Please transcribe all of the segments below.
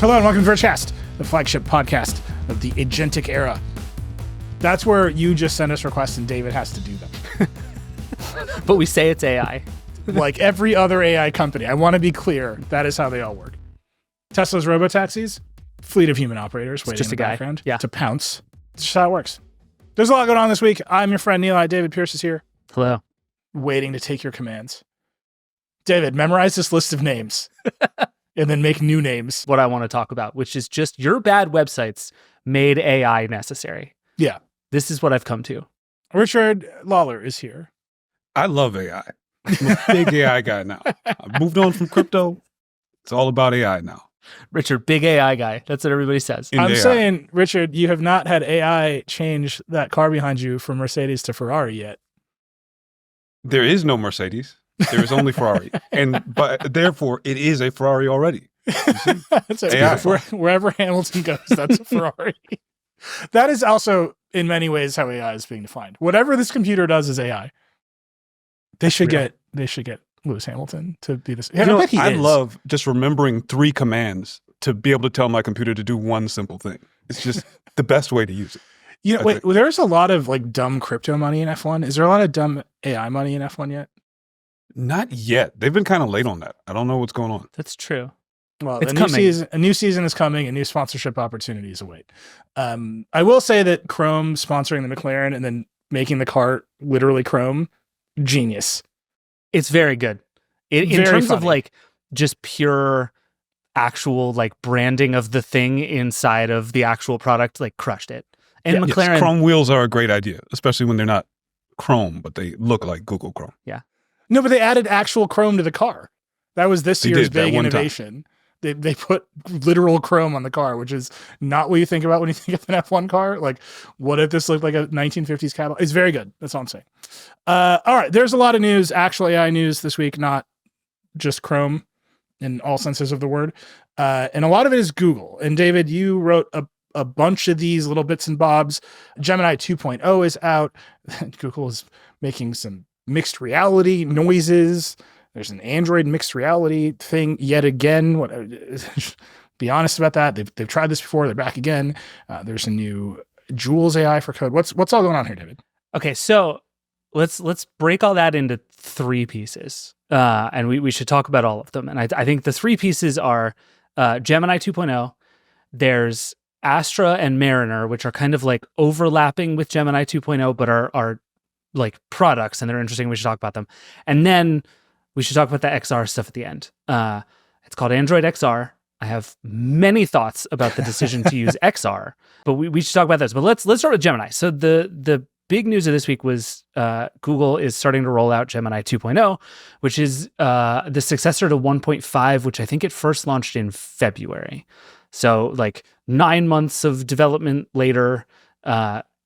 Hello and welcome to Vergecast, the flagship podcast of the agentic era. That's where you just send us requests and David has to do them. But we say it's AI. Like every other AI company. I want to be clear. That is how they all work. Tesla's robotaxis, fleet of human operators waiting in the background to pounce. It's just how it works. There's a lot going on this week. I'm your friend Neil. David Pierce is here. Hello. Waiting to take your commands. David, memorize this list of names and then make new names. What I want to talk about, which is just your bad websites made AI necessary. Yeah. This is what I've come to. Richard Lawler is here. I love AI. I'm a big AI guy now. I've moved on from crypto. It's all about AI now. Richard, big AI guy. That's what everybody says. I'm saying, Richard, you have not had AI change that car behind you from Mercedes to Ferrari yet. There is no Mercedes. There is only Ferrari. But therefore, it is a Ferrari already. That's AI. Wherever Hamilton goes, that's a Ferrari. That is also, in many ways, how AI is being defined. Whatever this computer does is AI. They should get Lewis Hamilton to be this. Yeah, I love just remembering 3 commands to be able to tell my computer to do one simple thing. It's just the best way to use it. You know, wait, there's a lot of like dumb crypto money in F1. Is there a lot of dumb AI money in F1 yet? Not yet. They've been kind of late on that. I don't know what's going on. That's true. Well, a new season is coming, and new sponsorship opportunities await. I will say that Chrome sponsoring the McLaren and then making the car literally Chrome, genius. It's very good. In terms of like just pure actual like branding of the thing inside of the actual product, like crushed it. And McLaren, yes, Chrome wheels are a great idea, especially when they're not Chrome, but they look like Google Chrome. Yeah. No, but they added actual Chrome to the car. That was this year's big innovation. They put literal Chrome on the car, which is not what you think about when you think of an F1 car. Like, what if this looked like a 1950s Cadillac? It's very good. That's all I'm saying. All right, there's a lot of news, actual AI news this week, not just Chrome in all senses of the word. And a lot of it is Google. And David, you wrote a bunch of these little bits and bobs. Gemini 2.0 is out. Google is making some mixed reality noises. There's an Android mixed reality thing yet again. Be honest about that. They've tried this before. They're back again. There's a new Jules AI for code. What's all going on here, David? Okay, so let's break all that into 3 pieces, and we should talk about all of them. And I think the 3 pieces are Gemini 2.0. There's Astra and Mariner, which are kind of like overlapping with Gemini 2.0, but are like products, and they're interesting. We should talk about them. And then we should talk about the XR stuff at the end. It's called Android XR. I have many thoughts about the decision to use XR, but we should talk about this. But let's start with Gemini. So the big news of this week was Google is starting to roll out Gemini 2.0, which is the successor to 1.5, which I think it first launched in February. So like 9 months of development later,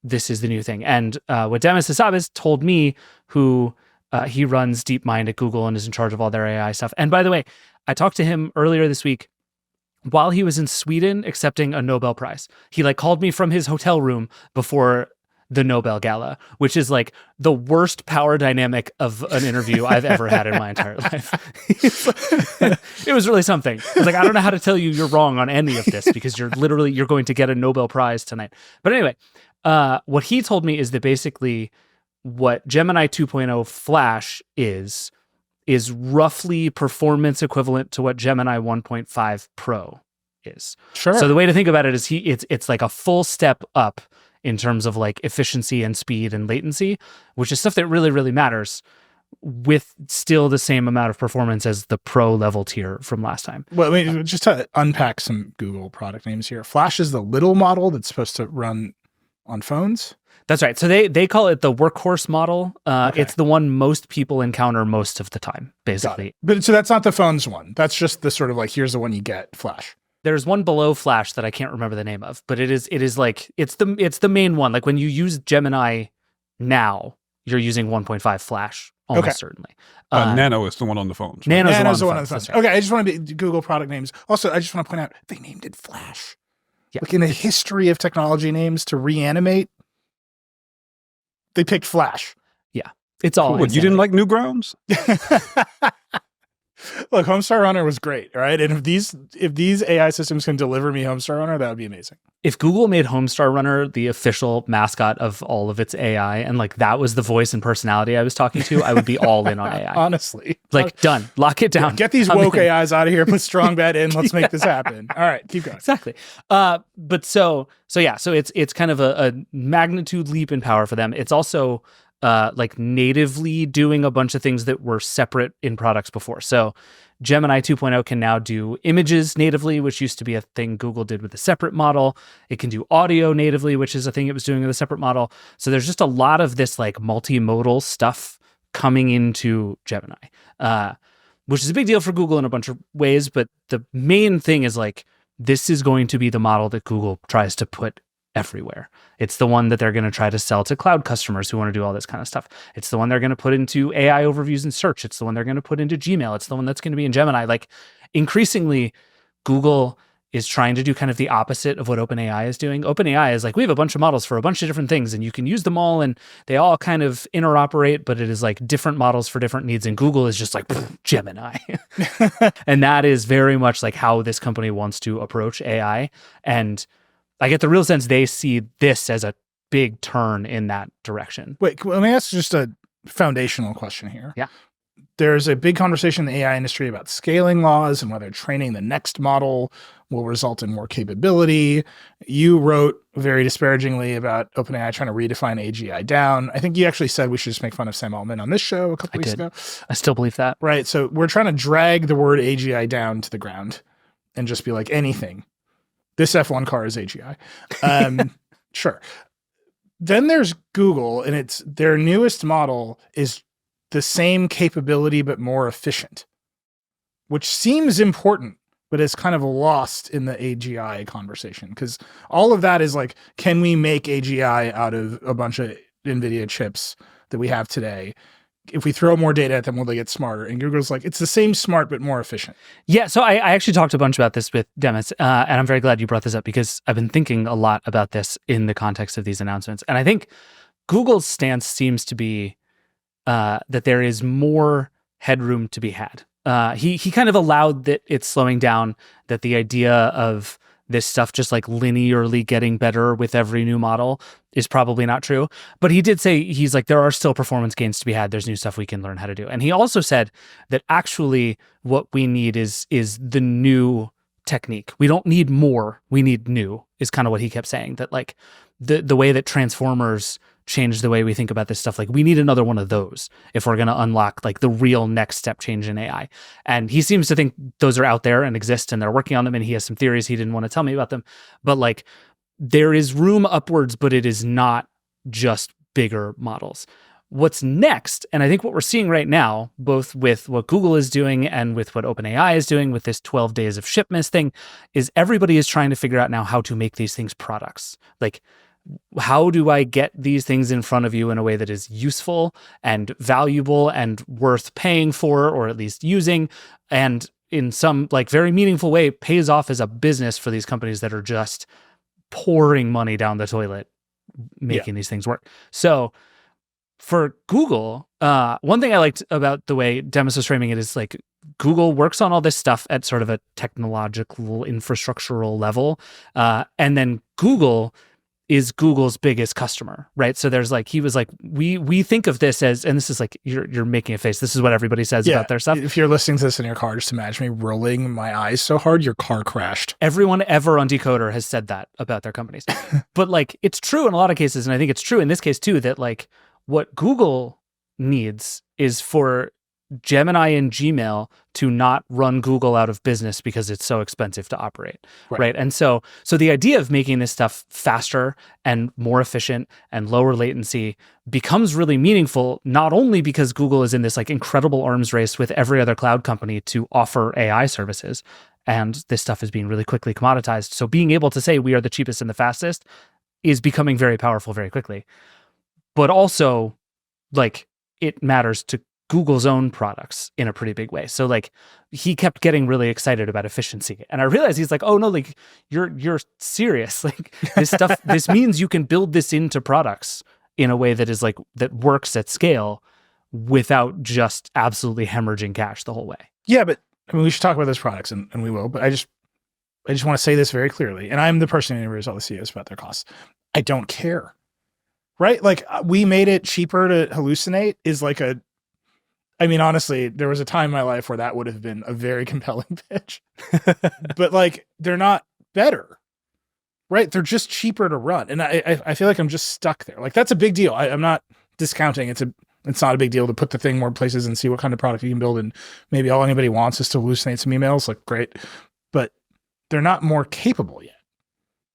this is the new thing. And what Demis Hassabis told me, who he runs DeepMind at Google and is in charge of all their AI stuff. And by the way, I talked to him earlier this week while he was in Sweden accepting a Nobel Prize. He like called me from his hotel room before the Nobel Gala, which is like the worst power dynamic of an interview I've ever had in my entire life. It was really something. I was like, I don't know how to tell you you're wrong on any of this because you're going to get a Nobel Prize tonight. But anyway, what he told me is that basically what Gemini 2.0 Flash is roughly performance equivalent to what Gemini 1.5 Pro is. Sure. So the way to think about it is it's like a full step up in terms of like efficiency and speed and latency, which is stuff that really, really matters, with still the same amount of performance as the Pro level tier from last time. Well, I mean, just to unpack some Google product names here. Flash is the little model that's supposed to run on phones. That's right. So they call it the workhorse model. Okay. It's the one most people encounter most of the time, basically. But so that's not the phones one. That's just the sort of like, here's the one you get, Flash. There's one below Flash that I can't remember the name of, but it is like it's the main one. Like when you use Gemini now, you're using 1.5 Flash almost certainly. Nano is the one on the phones. Right? Nano's the one on the phones. Right. Okay, I just want to be Google product names. Also, I just want to point out they named it Flash. Yeah. Like in the history of technology names to reanimate, they picked Flash. Yeah, it's all. What, you didn't like Newgrounds? Look, Homestar Runner was great, right? And if these AI systems can deliver me Homestar Runner, that would be amazing. If Google made Homestar Runner the official mascot of all of its AI, and like that was the voice and personality I was talking to, I would be all in on AI. Honestly. Like, done. Lock it down. Yeah, get these woke AIs out of here. Put strong bet in. Let's make this happen. All right, keep going. Exactly. But so it's kind of a magnitude leap in power for them. It's also like natively doing a bunch of things that were separate in products before. So Gemini 2.0 can now do images natively, which used to be a thing Google did with a separate model. It can do audio natively, which is a thing it was doing with a separate model. So there's just a lot of this like multimodal stuff coming into Gemini, which is a big deal for Google in a bunch of ways. But the main thing is like, this is going to be the model that Google tries to put everywhere. It's the one that they're going to try to sell to cloud customers who want to do all this kind of stuff. It's the one they're going to put into AI overviews in search. It's the one they're going to put into Gmail. It's the one that's going to be in Gemini. Like increasingly, Google is trying to do kind of the opposite of what OpenAI is doing. OpenAI is like, we have a bunch of models for a bunch of different things and you can use them all and they all kind of interoperate, but it is like different models for different needs. And Google is just like Gemini. And that is very much like how this company wants to approach AI. And I get the real sense they see this as a big turn in that direction. Wait, let me ask just a foundational question here. Yeah. There's a big conversation in the AI industry about scaling laws and whether training the next model will result in more capability. You wrote very disparagingly about OpenAI trying to redefine AGI down. I think you actually said we should just make fun of Sam Altman on this show a couple weeks ago. I still believe that. Right. So we're trying to drag the word AGI down to the ground and just be like anything. This F1 car is AGI. Sure. Then there's Google, and their newest model is the same capability but more efficient, which seems important, but is kind of lost in the AGI conversation because all of that is like, can we make AGI out of a bunch of NVIDIA chips that we have today? If we throw more data at them, will they get smarter? And Google's like, it's the same smart, but more efficient. Yeah. So I actually talked a bunch about this with Demis, and I'm very glad you brought this up because I've been thinking a lot about this in the context of these announcements. And I think Google's stance seems to be that there is more headroom to be had. He kind of allowed that it's slowing down, that the idea of this stuff just like linearly getting better with every new model is probably not true. But he did say, he's like, there are still performance gains to be had. There's new stuff we can learn how to do. And he also said that actually what we need is the new technique. We don't need more. We need new is kind of what he kept saying, that like the way that transformers change the way we think about this stuff. Like we need another one of those if we're going to unlock like the real next step change in AI. And he seems to think those are out there and exist and they're working on them. And he has some theories. He didn't want to tell me about them, but like there is room upwards, but it is not just bigger models. What's next, and I think what we're seeing right now, both with what Google is doing and with what OpenAI is doing with this 12 days of shipments thing, is everybody is trying to figure out now how to make these things products. Like, how do I get these things in front of you in a way that is useful and valuable and worth paying for, or at least using, and in some like very meaningful way pays off as a business for these companies that are just pouring money down the toilet making these things work. So for Google, one thing I liked about the way Demis was framing it is like Google works on all this stuff at sort of a technological infrastructural level, and then Google is Google's biggest customer, right? So there's like, he was like, we think of this as, and this is like, you're making a face. This is what everybody says about their stuff. If you're listening to this in your car, just imagine me rolling my eyes so hard, your car crashed. Everyone ever on Decoder has said that about their companies. But like, it's true in a lot of cases. And I think it's true in this case too, that like what Google needs is for Gemini and Gmail to not run Google out of business because it's so expensive to operate, right? And so the idea of making this stuff faster and more efficient and lower latency becomes really meaningful, not only because Google is in this like incredible arms race with every other cloud company to offer AI services, and this stuff is being really quickly commoditized. So being able to say we are the cheapest and the fastest is becoming very powerful very quickly, but also like it matters to Google's own products in a pretty big way. So like he kept getting really excited about efficiency. And I realized he's like, oh no, like you're serious. Like this stuff, this means you can build this into products in a way that is like, that works at scale without just absolutely hemorrhaging cash the whole way. Yeah, but I mean, we should talk about those products, and we will. But I just want to say this very clearly, and I'm the person who interviews all the CEOs about their costs. I don't care, right? Like we made it cheaper to hallucinate is like I mean, honestly, there was a time in my life where that would have been a very compelling pitch, but like they're not better, right? They're just cheaper to run, and I feel like I'm just stuck there. Like that's a big deal. I'm not discounting. It's not a big deal to put the thing more places and see what kind of product you can build. And maybe all anybody wants is to hallucinate some emails. Like great, but they're not more capable yet.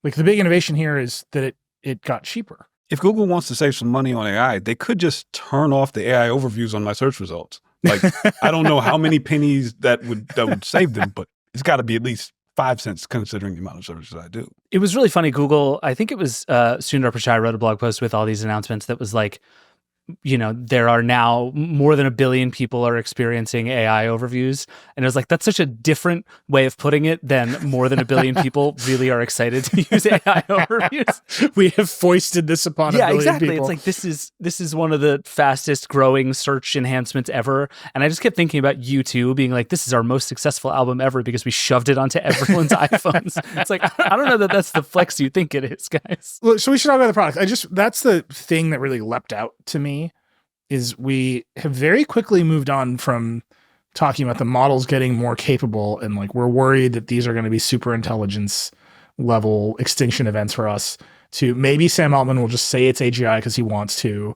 Like the big innovation here is that it got cheaper. If Google wants to save some money on AI, they could just turn off the AI overviews on my search results. Like, I don't know how many pennies that would save them, but it's got to be at least 5 cents considering the amount of searches I do. It was really funny. Google, I think it was Sundar Pichai wrote a blog post with all these announcements that was like, you know, there are now more than 1 billion people are experiencing AI overviews. And it was like, that's such a different way of putting it than more than 1 billion people really are excited to use AI overviews. We have foisted this upon 1 billion exactly. people. It's like, this is one of the fastest growing search enhancements ever. And I just kept thinking about U2 being like, this is our most successful album ever because we shoved it onto everyone's iPhones. It's like, I don't know that that's the flex you think it is, guys. Look, so we should talk about the product. That's the thing that really leapt out to me. Is we have very quickly moved on from talking about the models getting more capable and like we're worried that these are going to be super intelligence level extinction events for us to maybe Sam Altman will just say it's AGI because he wants to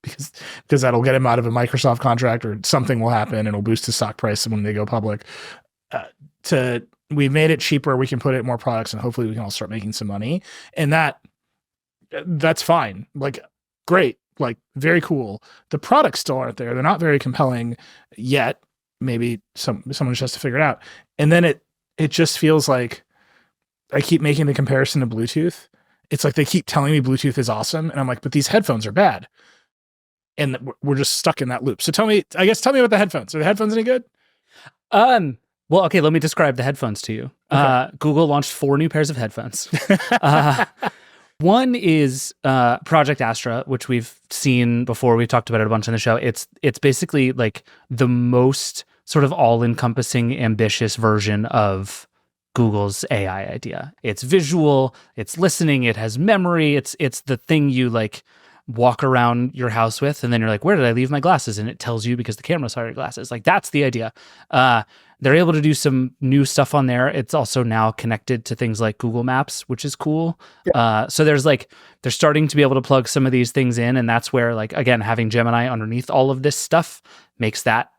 because that'll get him out of a Microsoft contract or something will happen and it'll boost his stock price when they go public. We made it cheaper, we can put it in more products and hopefully we can all start making some money. And that's fine. Like great. Like very cool. The products still aren't there. They're not very compelling yet. Maybe someone just has to figure it out. And then it just feels like I keep making the comparison to Bluetooth. It's like they keep telling me Bluetooth is awesome. And I'm like, but these headphones are bad. And we're just stuck in that loop. So tell me about the headphones. Are the headphones any good? Well, okay, let me describe the headphones to you. Okay. Google launched 4 new pairs of headphones. One is Project Astra, which we've seen before. We've talked about it a bunch on the show. It's basically like the most sort of all-encompassing, ambitious version of Google's AI idea. It's visual, it's listening, it has memory. It's the thing you like walk around your house with, and then you're like, where did I leave my glasses? And it tells you because the camera saw your glasses. Like that's the idea. They're able to do some new stuff on there. It's also now connected to things like Google Maps, which is cool. Yeah. So they're starting to be able to plug some of these things in. And that's where, like, again, having Gemini underneath all of this stuff makes that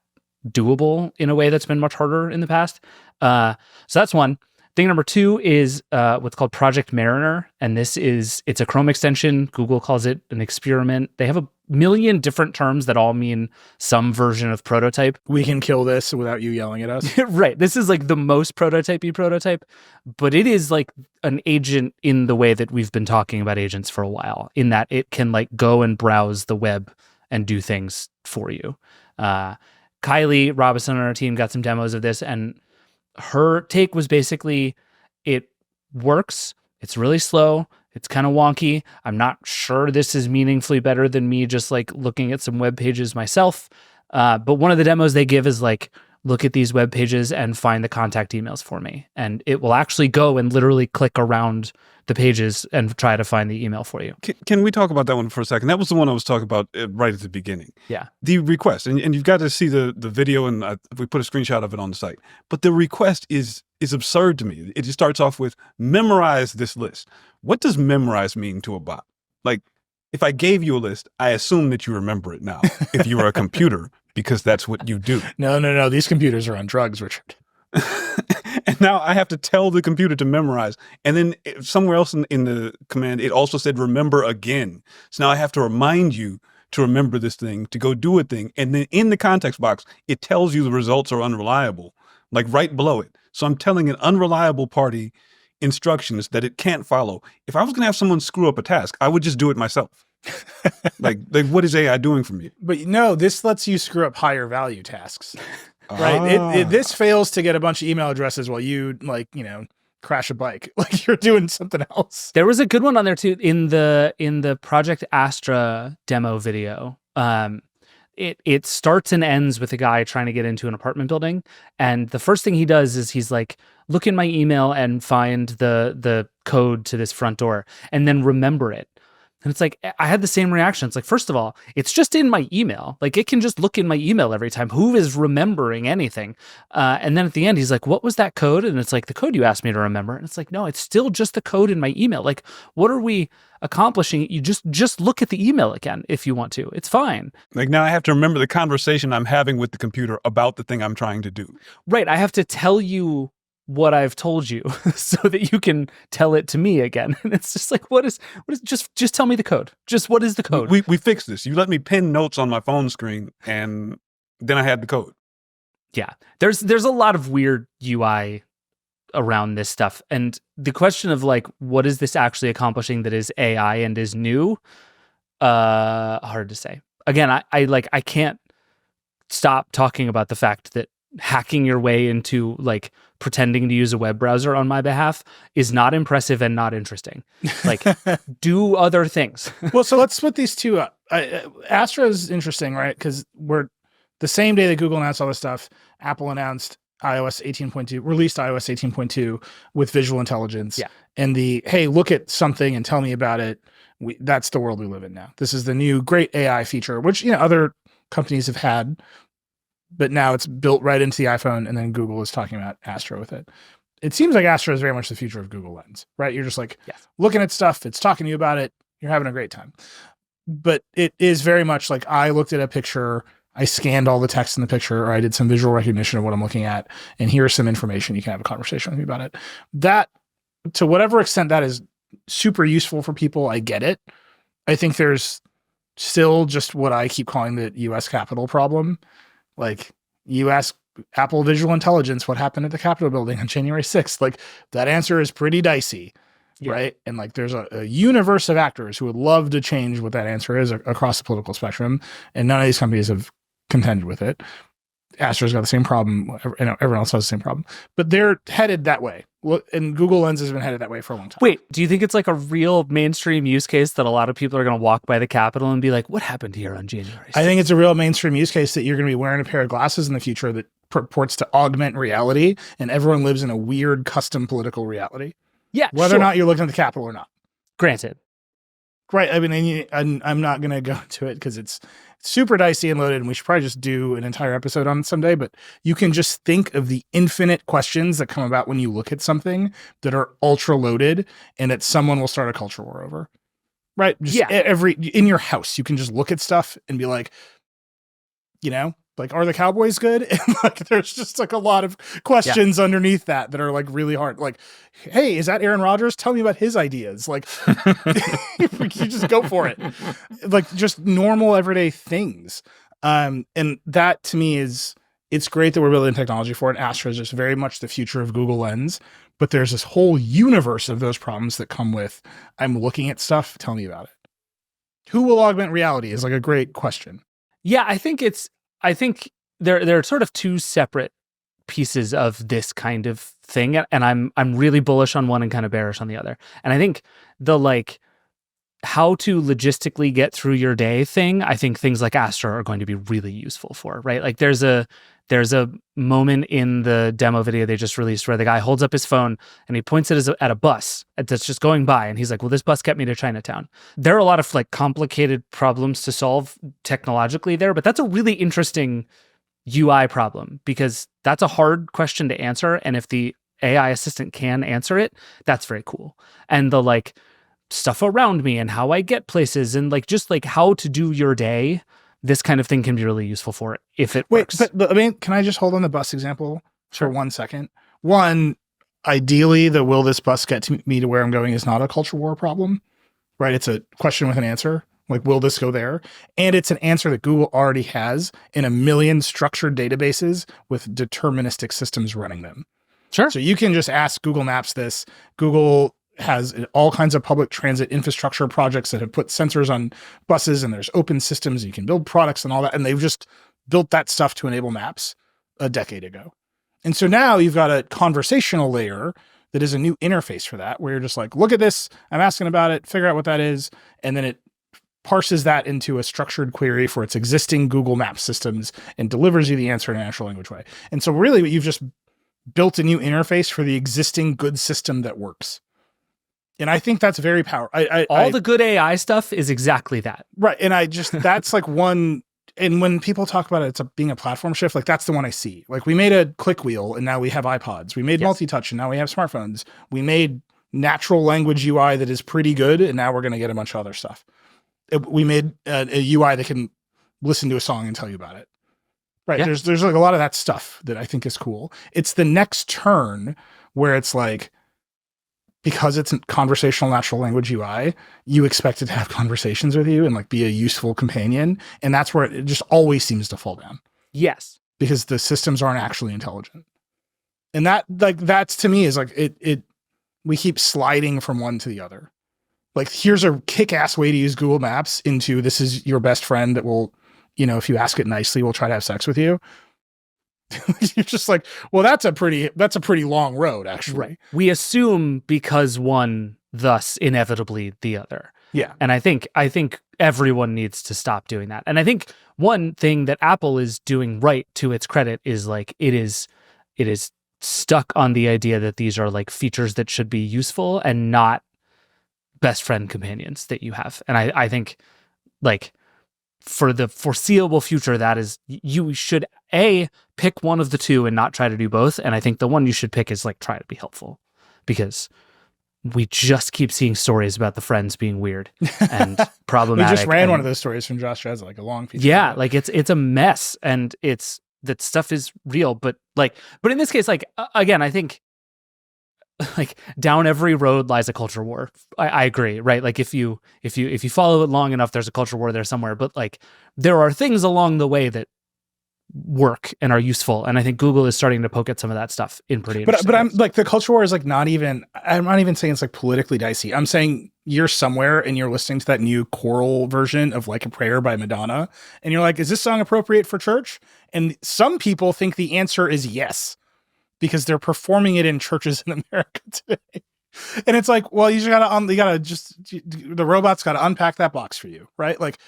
doable in a way that's been much harder in the past. So that's one. Thing number 2 is what's called Project Mariner. And it's a Chrome extension. Google calls it an experiment. They have a million different terms that all mean some version of prototype. We can kill this without you yelling at us. Right. This is like the most prototypey prototype, but it is like an agent in the way that we've been talking about agents for a while, in that it can like go and browse the web and do things for you. Kylie Robinson on our team got some demos of this, and her take was basically it works. It's really slow. It's kind of wonky. I'm not sure this is meaningfully better than me just like looking at some web pages myself. But one of the demos they give is like, look at these web pages and find the contact emails for me. And it will actually go and literally click around the pages and try to find the email for you. Can we talk about that one for a second? That was the one I was talking about right at the beginning. Yeah. The request, and you've got to see the video, and we put a screenshot of it on the site. But the request is absurd to me. It just starts off with, memorize this list. What does memorize mean to a bot? Like, if I gave you a list, I assume that you remember it now. If you were a computer, because that's what you do. No. These computers are on drugs, Richard. And now I have to tell the computer to memorize. And then somewhere else in the command, it also said, remember again. So now I have to remind you to remember this thing, to go do a thing. And then in the context box, it tells you the results are unreliable, like right below it. So I'm telling an unreliable party instructions that it can't follow. If I was going to have someone screw up a task, I would just do it myself. like what is AI doing for me? But no, this lets you screw up higher value tasks. Right. This fails to get a bunch of email addresses while you crash a bike. Like you're doing something else. There was a good one on there too in the Project Astra demo video. it starts and ends with a guy trying to get into an apartment building, and the first thing he does is he's like, look in my email and find the code to this front door, and then remember it. And it's like, I had the same reaction. It's like, first of all, it's just in my email. Like, it can just look in my email every time. Who is remembering anything? And then at the end, he's like, what was that code? And it's like, the code you asked me to remember. And it's like, no, it's still just the code in my email. Like, what are we accomplishing? You just look at the email again if you want to. It's fine. Like, now I have to remember the conversation I'm having with the computer about the thing I'm trying to do. Right. I have to tell you what I've told you so that you can tell it to me again. And it's just like, what is just tell me the code. Just what is the code? We fixed this. You let me pin notes on my phone screen, and then I had the code. Yeah. There's a lot of weird UI around this stuff. And the question of like, what is this actually accomplishing that is AI and is new? Hard to say. Again, I can't stop talking about the fact that hacking your way into like pretending to use a web browser on my behalf is not impressive and not interesting. Like, do other things. Well, so let's split these two up. Astra is interesting, right? Because we're the same day that Google announced all this stuff, Apple announced iOS 18.2, released iOS 18.2 with visual intelligence. Yeah. And hey, look at something and tell me about it. That's the world we live in now. This is the new great AI feature, which, other companies have had, but now it's built right into the iPhone, and then Google is talking about Astra with it. It seems like Astra is very much the future of Google Lens, right? You're just like looking at stuff, it's talking to you about it, you're having a great time. But it is very much like, I looked at a picture, I scanned all the text in the picture, or I did some visual recognition of what I'm looking at, and here's some information, you can have a conversation with me about it. That, to whatever extent that is super useful for people, I get it. I think there's still just what I keep calling the US Capitol problem. Like, you ask Apple Visual Intelligence what happened at the Capitol building on January 6th. Like, that answer is pretty dicey, right? And like, there's a universe of actors who would love to change what that answer is across the political spectrum. And none of these companies have contended with it. Astra's got the same problem. Everyone else has the same problem, but they're headed that way. And Google Lens has been headed that way for a long time. Wait, do you think it's like a real mainstream use case that a lot of people are going to walk by the Capitol and be like, what happened here on January 6th? I think it's a real mainstream use case that you're going to be wearing a pair of glasses in the future that purports to augment reality, and everyone lives in a weird custom political reality. Yeah, whether or not you're looking at the Capitol or not. Granted. Right. I mean, and I'm not going to go into it because it's super dicey and loaded, and we should probably just do an entire episode on it someday. But you can just think of the infinite questions that come about when you look at something that are ultra loaded, and that someone will start a culture war over. Right. Just in your house, you can just look at stuff and be like, like, are the Cowboys good? And like, there's just like a lot of questions underneath that are like really hard. Like, hey, is that Aaron Rodgers? Tell me about his ideas. Like, you just go for it. Like, just normal everyday things. And that to me it's great that we're building technology for it. Astra is just very much the future of Google Lens, but there's this whole universe of those problems that come with, I'm looking at stuff, tell me about it. Who will augment reality is like a great question. Yeah, I think there are sort of two separate pieces of this kind of thing, and I'm really bullish on one and kind of bearish on the other. And I think the like how to logistically get through your day thing, I think things like Astra are going to be really useful for, right? Like there's a moment in the demo video they just released where the guy holds up his phone and he points it at a bus that's just going by, and he's like, well, this bus kept me to Chinatown. There are a lot of like complicated problems to solve technologically there, but that's a really interesting UI problem because that's a hard question to answer, and if the AI assistant can answer it, that's very cool. And the like stuff around me and how I get places and like just like how to do your day, this kind of thing can be really useful for it if it works. But I mean, can I just hold on the bus example for 1 second? One, ideally, the will this bus get me to where I'm going is not a culture war problem, right? It's a question with an answer. Like, will this go there? And it's an answer that Google already has in a million structured databases with deterministic systems running them. Sure. So you can just ask Google Maps this. Google has all kinds of public transit infrastructure projects that have put sensors on buses, and there's open systems. You can build products and all that. And they've just built that stuff to enable maps a decade ago. And so now you've got a conversational layer that is a new interface for that, where you're just like, look at this. I'm asking about it, figure out what that is. And then it parses that into a structured query for its existing Google Maps systems and delivers you the answer in a natural language way. And so really you've just built a new interface for the existing good system that works. And I think that's very powerful. All the good AI stuff is exactly that. Right. And that's like one, and when people talk about it, being a platform shift, like that's the one I see. Like we made a click wheel and now we have iPods. We made multi-touch and now we have smartphones. We made natural language UI that is pretty good, and now we're going to get a bunch of other stuff. We made a UI that can listen to a song and tell you about it. Right. Yeah. There's like a lot of that stuff that I think is cool. It's the next turn where it's like, because it's a conversational natural language UI, you expect it to have conversations with you and like be a useful companion. And that's where it just always seems to fall down. Yes. Because the systems aren't actually intelligent. And that's to me is like, we keep sliding from one to the other. Like, here's a kick-ass way to use Google Maps into this is your best friend that will, if you ask it nicely, will try to have sex with you. You're just like, well, that's a pretty long road, actually. Right. We assume because one, thus inevitably the other. Yeah. And I think everyone needs to stop doing that. And I think one thing that Apple is doing right, to its credit, is like it is stuck on the idea that these are like features that should be useful and not best friend companions that you have. And I think like for the foreseeable future, that is, you should pick one of the two and not try to do both. And I think the one you should pick is like try to be helpful, because we just keep seeing stories about the friends being weird and problematic. We just ran one of those stories from Josh Trez, like a long piece. Yeah, like it's a mess, and that stuff is real. But in this case, like again, I think like down every road lies a culture war. I agree, right? Like if you follow it long enough, there's a culture war there somewhere. But like there are things along the way that work and are useful, and I think Google is starting to poke at some of that stuff in pretty. But I'm like, the culture war is like I'm not even saying it's like politically dicey. I'm saying you're somewhere and you're listening to that new choral version of Like a Prayer by Madonna, and you're like, is this song appropriate for church? And some people think the answer is yes, because they're performing it in churches in America today. And it's like, well, the robot's got to unpack that box for you, right? Like,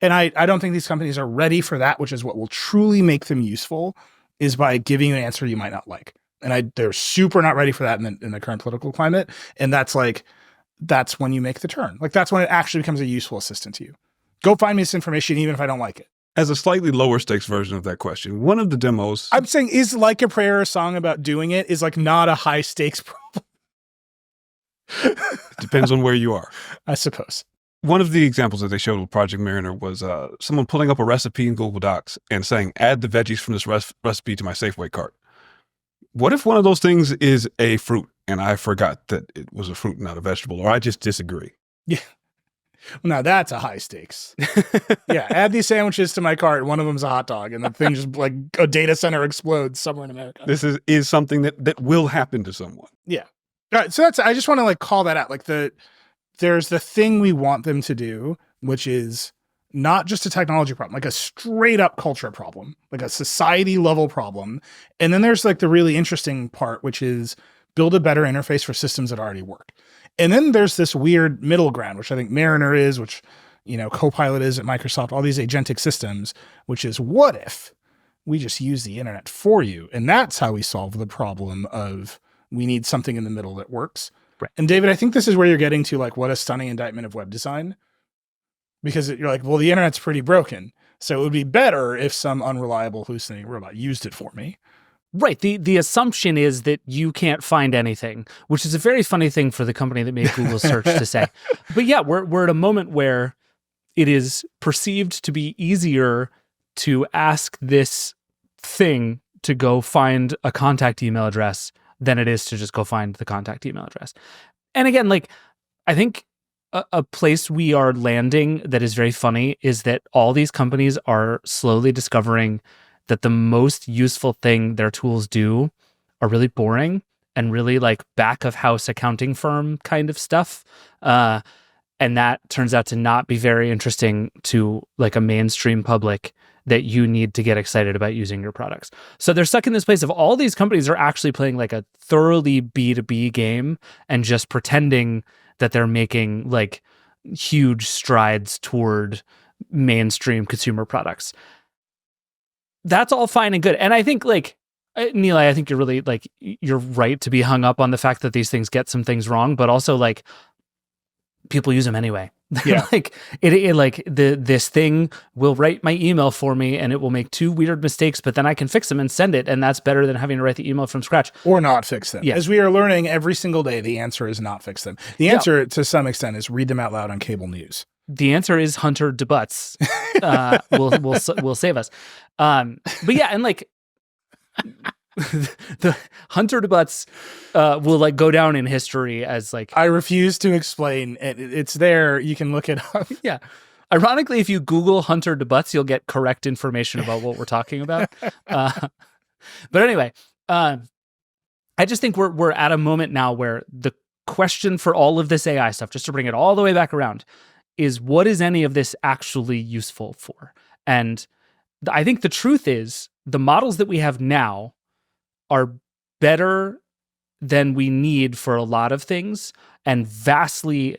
and I don't think these companies are ready for that, which is what will truly make them useful, is by giving you an answer you might not like. And they're super not ready for that in the current political climate. And that's when you make the turn. Like, that's when it actually becomes a useful assistant to you. Go find me this information, even if I don't like it. As a slightly lower stakes version of that question, one of the demos... I'm saying, is Like a Prayer a song about doing it is like not a high stakes problem. It depends on where you are, I suppose. One of the examples that they showed with Project Mariner was someone pulling up a recipe in Google Docs and saying, add the veggies from this recipe to my Safeway cart. What if one of those things is a fruit and I forgot that it was a fruit, not a vegetable, or I just disagree? Yeah. Now that's a high stakes. Yeah, add these sandwiches to my cart. One of them's a hot dog, and the thing just like a data center explodes somewhere in America. This is something that will happen to someone. Yeah. All right. So I just want to like call that out. Like there's the thing we want them to do, which is not just a technology problem, like a straight up culture problem, like a society level problem. And then there's like the really interesting part, which is build a better interface for systems that already work. And then there's this weird middle ground, which I think Mariner is, which, Copilot is at Microsoft, all these agentic systems, which is, what if we just use the internet for you? And that's how we solve the problem of we need something in the middle that works. Right. And David, I think this is where you're getting to, like, what a stunning indictment of web design, because you're like, well, the internet's pretty broken, so it would be better if some unreliable hallucinating robot used it for me. Right. The assumption is that you can't find anything, which is a very funny thing for the company that made Google search to say. But yeah, we're at a moment where it is perceived to be easier to ask this thing to go find a contact email address than it is to just go find the contact email address. And again, like, I think a place we are landing that is very funny is that all these companies are slowly discovering that the most useful thing their tools do are really boring and really like back of house accounting firm kind of stuff. And that turns out to not be very interesting to like a mainstream public that you need to get excited about using your products. So they're stuck in this place of all these companies are actually playing like a thoroughly B2B game and just pretending that they're making like huge strides toward mainstream consumer products. That's all fine and good. And I think like, Neil, I think you're really like, you're right to be hung up on the fact that these things get some things wrong, but also like people use them anyway. Yeah. Like it like this thing will write my email for me and it will make 2 weird mistakes, but then I can fix them and send it. And that's better than having to write the email from scratch. Or not fix them. Yeah. As we are learning every single day, the answer is not fix them. The answer to some extent is read them out loud on cable news. The answer is Hunter DeButts. Will save us. But yeah, and like the Hunter DeButts will like go down in history as like, I refuse to explain. It's there. You can look it up. Yeah. Ironically, if you Google Hunter DeButts, you'll get correct information about what we're talking about. But anyway, I just think we're at a moment now where the question for all of this AI stuff, just to bring it all the way back around, is what is any of this actually useful for? And I think the truth is the models that we have now are better than we need for a lot of things and vastly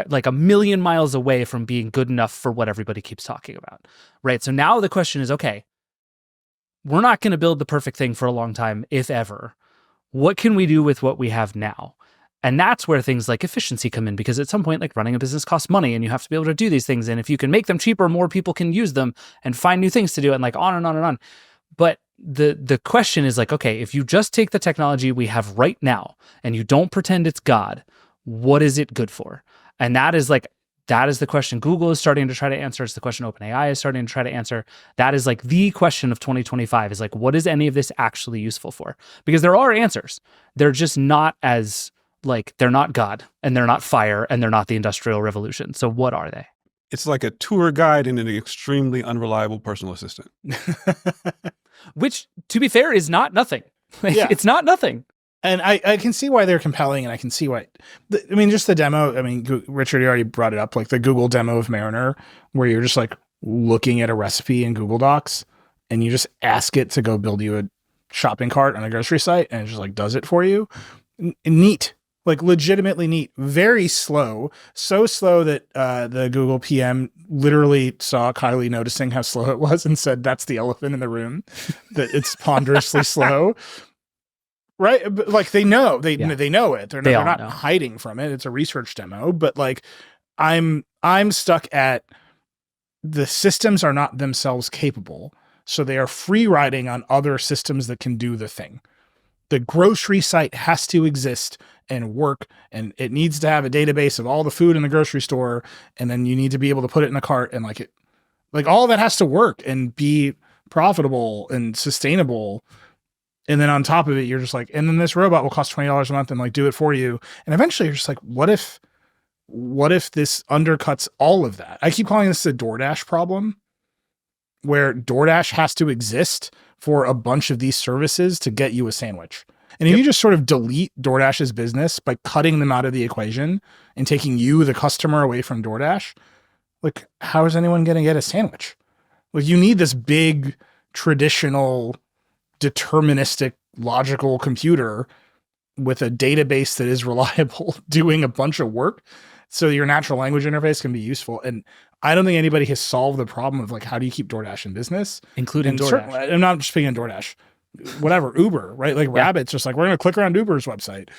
like a million miles away from being good enough for what everybody keeps talking about, right? So now the question is, okay, we're not going to build the perfect thing for a long time, if ever. What can we do with what we have now? And that's where things like efficiency come in, because at some point, like running a business costs money and you have to be able to do these things. And if you can make them cheaper, more people can use them and find new things to do, and like on and on and on. But the question is like, okay, if you just take the technology we have right now and you don't pretend it's God, what is it good for? And that is the question Google is starting to try to answer. It's the question OpenAI is starting to try to answer. That is like the question of 2025 is like, what is any of this actually useful for? Because there are answers. They're just not as like, they're not God and they're not fire and they're not the Industrial Revolution. So what are they? It's like a tour guide and an extremely unreliable personal assistant. Which, to be fair, is not nothing. Yeah. It's not nothing. And I can see why they're compelling, and I can see why. I mean, just the demo. I mean, Richard, you already brought it up, like the Google demo of Mariner, where you're just like looking at a recipe in Google Docs, and you just ask it to go build you a shopping cart on a grocery site, and it just like does it for you. Neat, like legitimately neat. Very slow, so slow that the Google PM literally saw Kylie noticing how slow it was and said, "That's the elephant in the room. That it's ponderously slow." Right, but like they know they know it. They're not hiding from it. It's a research demo, but like I'm stuck at the systems are not themselves capable, so they are free riding on other systems that can do the thing. The grocery site has to exist and work, and it needs to have a database of all the food in the grocery store, and then you need to be able to put it in a cart, and like all that has to work and be profitable and sustainable. And then on top of it, you're just like, and then this robot will cost $20 a month and like do it for you. And eventually you're just like, what if this undercuts all of that? I keep calling this a DoorDash problem, where DoorDash has to exist for a bunch of these services to get you a sandwich. And if you just sort of delete DoorDash's business by cutting them out of the equation and taking you, the customer, away from DoorDash, like how is anyone going to get a sandwich? Like you need this big traditional deterministic logical computer with a database that is reliable doing a bunch of work so your natural language interface can be useful. And I don't think anybody has solved the problem of like, how do you keep DoorDash in business? Including DoorDash. I'm not just speaking on DoorDash, whatever, Uber, right? Like Rabbit's just like, we're going to click around Uber's website.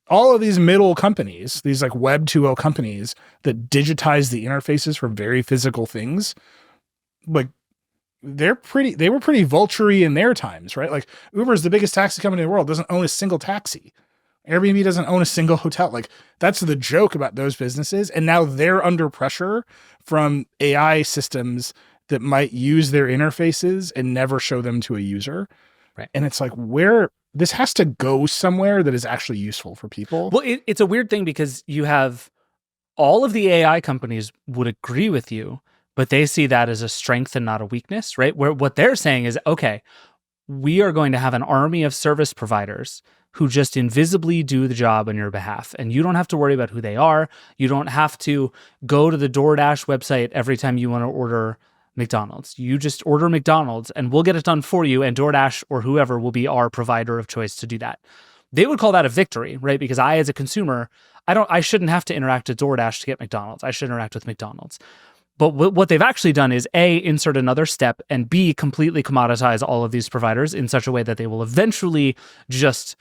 All of these middle companies, these like Web 2.0 companies that digitize the interfaces for very physical things, like they were pretty vulture-y in their times, right? Like Uber is the biggest taxi company in the world, doesn't own a single taxi. Airbnb doesn't own a single hotel. Like that's the joke about those businesses. And now they're under pressure from AI systems that might use their interfaces and never show them to a user. Right. And it's like, this has to go somewhere that is actually useful for people. Well, it's a weird thing because you have all of the AI companies would agree with you, but they see that as a strength and not a weakness, right? Where what they're saying is, okay, we are going to have an army of service providers who just invisibly do the job on your behalf. And you don't have to worry about who they are. You don't have to go to the DoorDash website every time you want to order McDonald's. You just order McDonald's and we'll get it done for you. And DoorDash or whoever will be our provider of choice to do that. they would call that a victory, right? Because I, as a consumer, I shouldn't have to interact with DoorDash to get McDonald's. I should interact with McDonald's. But what they've actually done is A, insert another step, and B, completely commoditize all of these providers in such a way that they will eventually just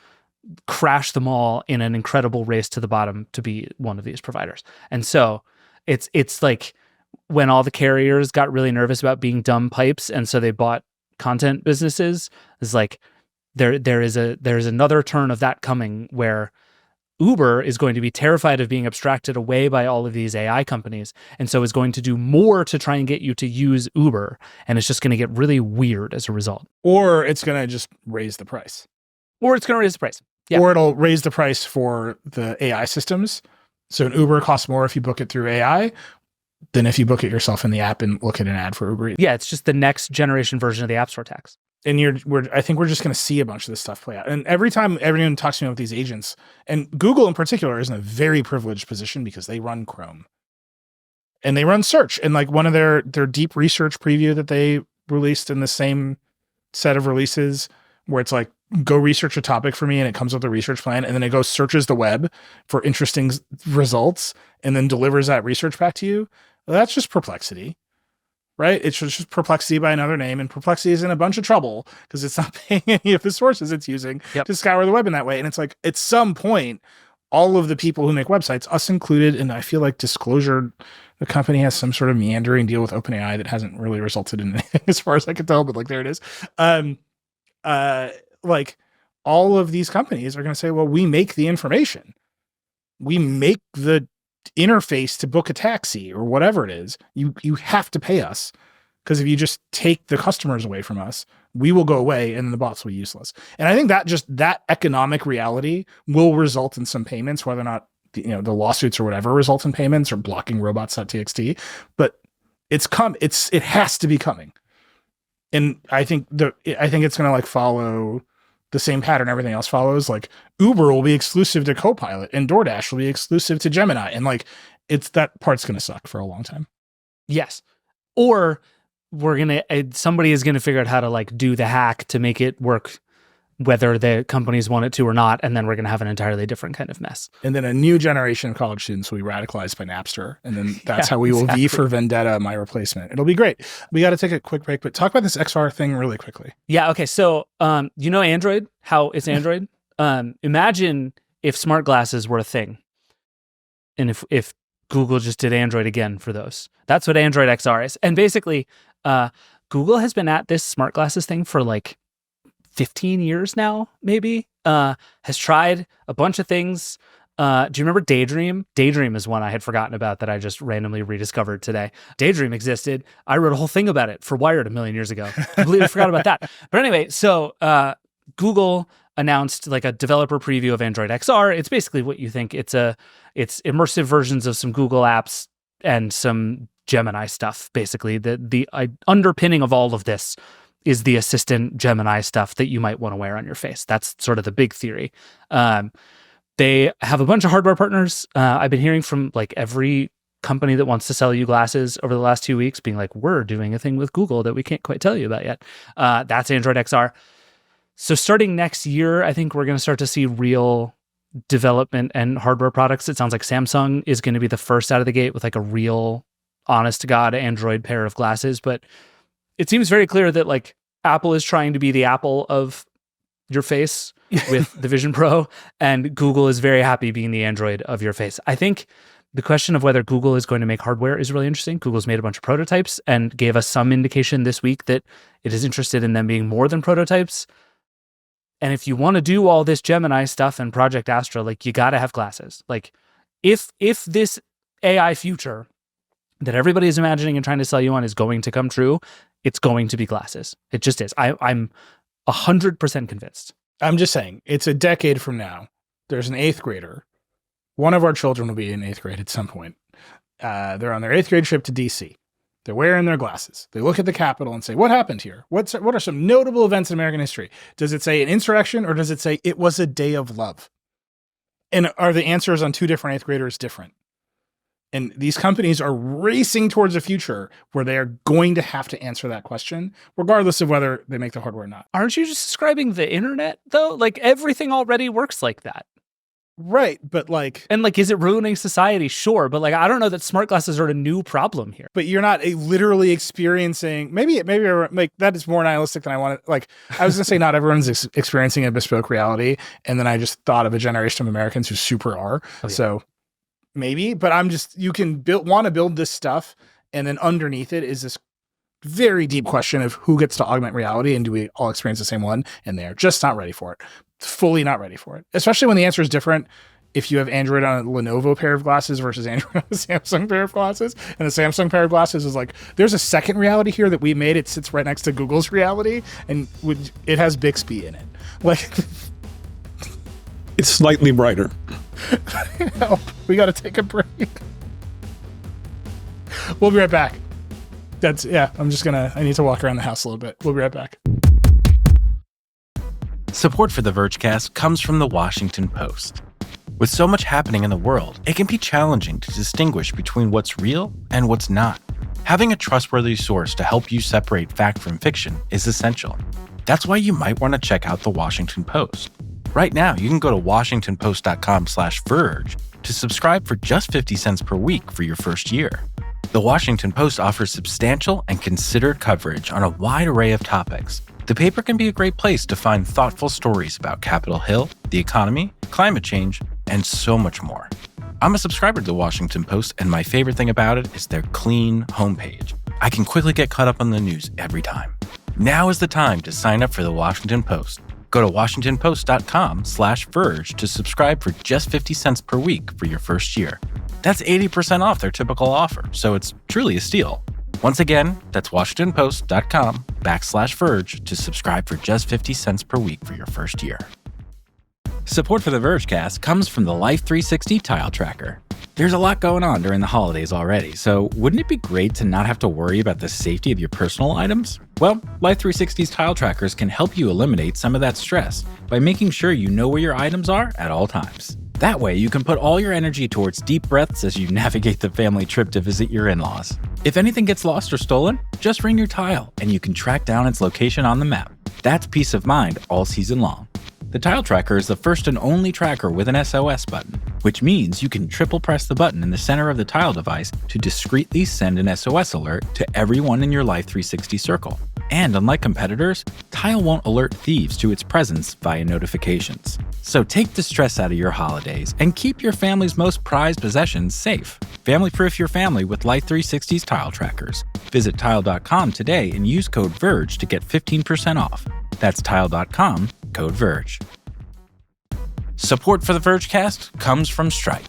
crash them all in an incredible race to the bottom to be one of these providers. And so it's like when all the carriers got really nervous about being dumb pipes, and so they bought content businesses. It's like there is another turn of that coming where Uber is going to be terrified of being abstracted away by all of these AI companies, and so is going to do more to try and get you to use Uber, and it's just going to get really weird as a result. Or it's going to just raise the price. Or it's going to raise the price. Yeah. Or it'll raise the price for the AI systems. So an Uber costs more if you book it through AI than if you book it yourself in the app and look at an ad for Uber Eats. Yeah, it's just the next generation version of the App Store tax. And I think we're just going to see a bunch of this stuff play out. And every time everyone talks to me about these agents, and Google in particular is in a very privileged position because they run Chrome and they run search. And like one of their deep research preview that they released in the same set of releases where it's like, go research a topic for me, and it comes with a research plan, and then it goes searches the web for interesting results and then delivers that research back to you. Well, that's just Perplexity. Right? It's just Perplexity by another name, and Perplexity is in a bunch of trouble because it's not paying any of the sources it's using to scour the web in that way. And it's like, at some point, all of the people who make websites, us included, and I feel like Disclosure, the company has some sort of meandering deal with OpenAI that hasn't really resulted in anything as far as I can tell, but like, there it is. Like all of these companies are going to say, well, we make the information. We make the interface to book a taxi or whatever it is. You have to pay us, because if you just take the customers away from us, we will go away and the bots will be useless. And I think that economic reality will result in some payments, whether or not the lawsuits or whatever result in payments or blocking robots.txt, but it has to be coming. And I think it's going to like follow the same pattern everything else follows. Like Uber will be exclusive to Copilot and DoorDash will be exclusive to Gemini. And like, that part's going to suck for a long time. Yes. Or somebody is going to figure out how to like do the hack to make it work, whether the companies want it to or not. And then we're going to have an entirely different kind of mess. And then a new generation of college students will be radicalized by Napster. And then that's how we will be for Vendetta, my replacement. It'll be great. We got to take a quick break, but talk about this XR thing really quickly. Yeah. Okay. So, Android, how it's Android. Imagine if smart glasses were a thing. And if Google just did Android again for those. That's what Android XR is. And basically, Google has been at this smart glasses thing for like 15 years now, maybe, has tried a bunch of things. Do you remember Daydream? Daydream is one I had forgotten about that I just randomly rediscovered today. Daydream existed. I wrote a whole thing about it for Wired a million years ago. Completely forgot about that. But anyway, so Google announced like a developer preview of Android XR. It's basically what you think. It's immersive versions of some Google apps and some Gemini stuff, basically. The underpinning of all of this is the assistant Gemini stuff that you might want to wear on your face. That's sort of the big theory. They have a bunch of hardware partners. I've been hearing from like every company that wants to sell you glasses over the last 2 weeks being like, we're doing a thing with Google that we can't quite tell you about yet. That's Android XR. So starting next year, I think we're going to start to see real development and hardware products. It sounds like Samsung is going to be the first out of the gate with like a real honest to God Android pair of glasses. But it seems very clear that like Apple is trying to be the Apple of your face with the Vision Pro, and Google is very happy being the Android of your face. I think the question of whether Google is going to make hardware is really interesting. Google's made a bunch of prototypes and gave us some indication this week that it is interested in them being more than prototypes. And if you want to do all this Gemini stuff and Project Astra, like you got to have glasses. Like if this AI future that everybody is imagining and trying to sell you on is going to come true, it's going to be glasses. It just is. I'm 100% convinced. I'm just saying, it's a decade from now. There's an 8th grader. One of our children will be in 8th grade at some point. They're on their 8th grade trip to DC. They're wearing their glasses. They look at the Capitol and say, what happened here? What are some notable events in American history? Does it say an insurrection, or does it say it was a day of love? And are the answers on 2 different 8th graders different? And these companies are racing towards a future where they are going to have to answer that question, regardless of whether they make the hardware or not. Aren't you just describing the internet, though? Like, everything already works like that. Right, but like... And like, is it ruining society? Sure, but like, I don't know that smart glasses are a new problem here. But you're not literally experiencing... Maybe like that is more nihilistic than I wanted. Like, I was going to say not everyone's experiencing a bespoke reality, and then I just thought of a generation of Americans who super are. Oh, yeah. So... maybe, but you can want to build this stuff, and then underneath it is this very deep question of who gets to augment reality, and do we all experience the same one? And they're just not ready for it. Fully not ready for it. Especially when the answer is different. If you have Android on a Lenovo pair of glasses versus Android on a Samsung pair of glasses, and the Samsung pair of glasses is like, there's a second reality here that we made. It sits right next to Google's reality, and it has Bixby in it. Like, it's slightly brighter. Help. We got to take a break. We'll be right back. I need to walk around the house a little bit. We'll be right back. Support for the Vergecast comes from the Washington Post. With so much happening in the world, it can be challenging to distinguish between what's real and what's not. Having a trustworthy source to help you separate fact from fiction is essential. That's why you might want to check out the Washington Post. Right now, you can go to washingtonpost.com/Verge to subscribe for just 50 cents per week for your first year. The Washington Post offers substantial and considered coverage on a wide array of topics. The paper can be a great place to find thoughtful stories about Capitol Hill, the economy, climate change, and so much more. I'm a subscriber to the Washington Post, and my favorite thing about it is their clean homepage. I can quickly get caught up on the news every time. Now is the time to sign up for the Washington Post. Go to washingtonpost.com/Verge to subscribe for just 50 cents per week for your first year. That's 80% off their typical offer, so it's truly a steal. Once again, that's washingtonpost.com/Verge to subscribe for just 50 cents per week for your first year. Support for the Vergecast comes from the Life 360 Tile Tracker. There's a lot going on during the holidays already, so wouldn't it be great to not have to worry about the safety of your personal items? Well, Life 360's tile trackers can help you eliminate some of that stress by making sure you know where your items are at all times. That way, you can put all your energy towards deep breaths as you navigate the family trip to visit your in-laws. If anything gets lost or stolen, just ring your tile and you can track down its location on the map. That's peace of mind all season long. The Tile Tracker is the first and only tracker with an SOS button, which means you can triple press the button in the center of the tile device to discreetly send an SOS alert to everyone in your Life 360 circle. And unlike competitors, Tile won't alert thieves to its presence via notifications. So take the stress out of your holidays and keep your family's most prized possessions safe. Family-proof your family with Life 360's Tile Trackers. Visit Tile.com today and use code VERGE to get 15% off. That's Tile.com, code VERGE. Support for the Vergecast comes from Stripe.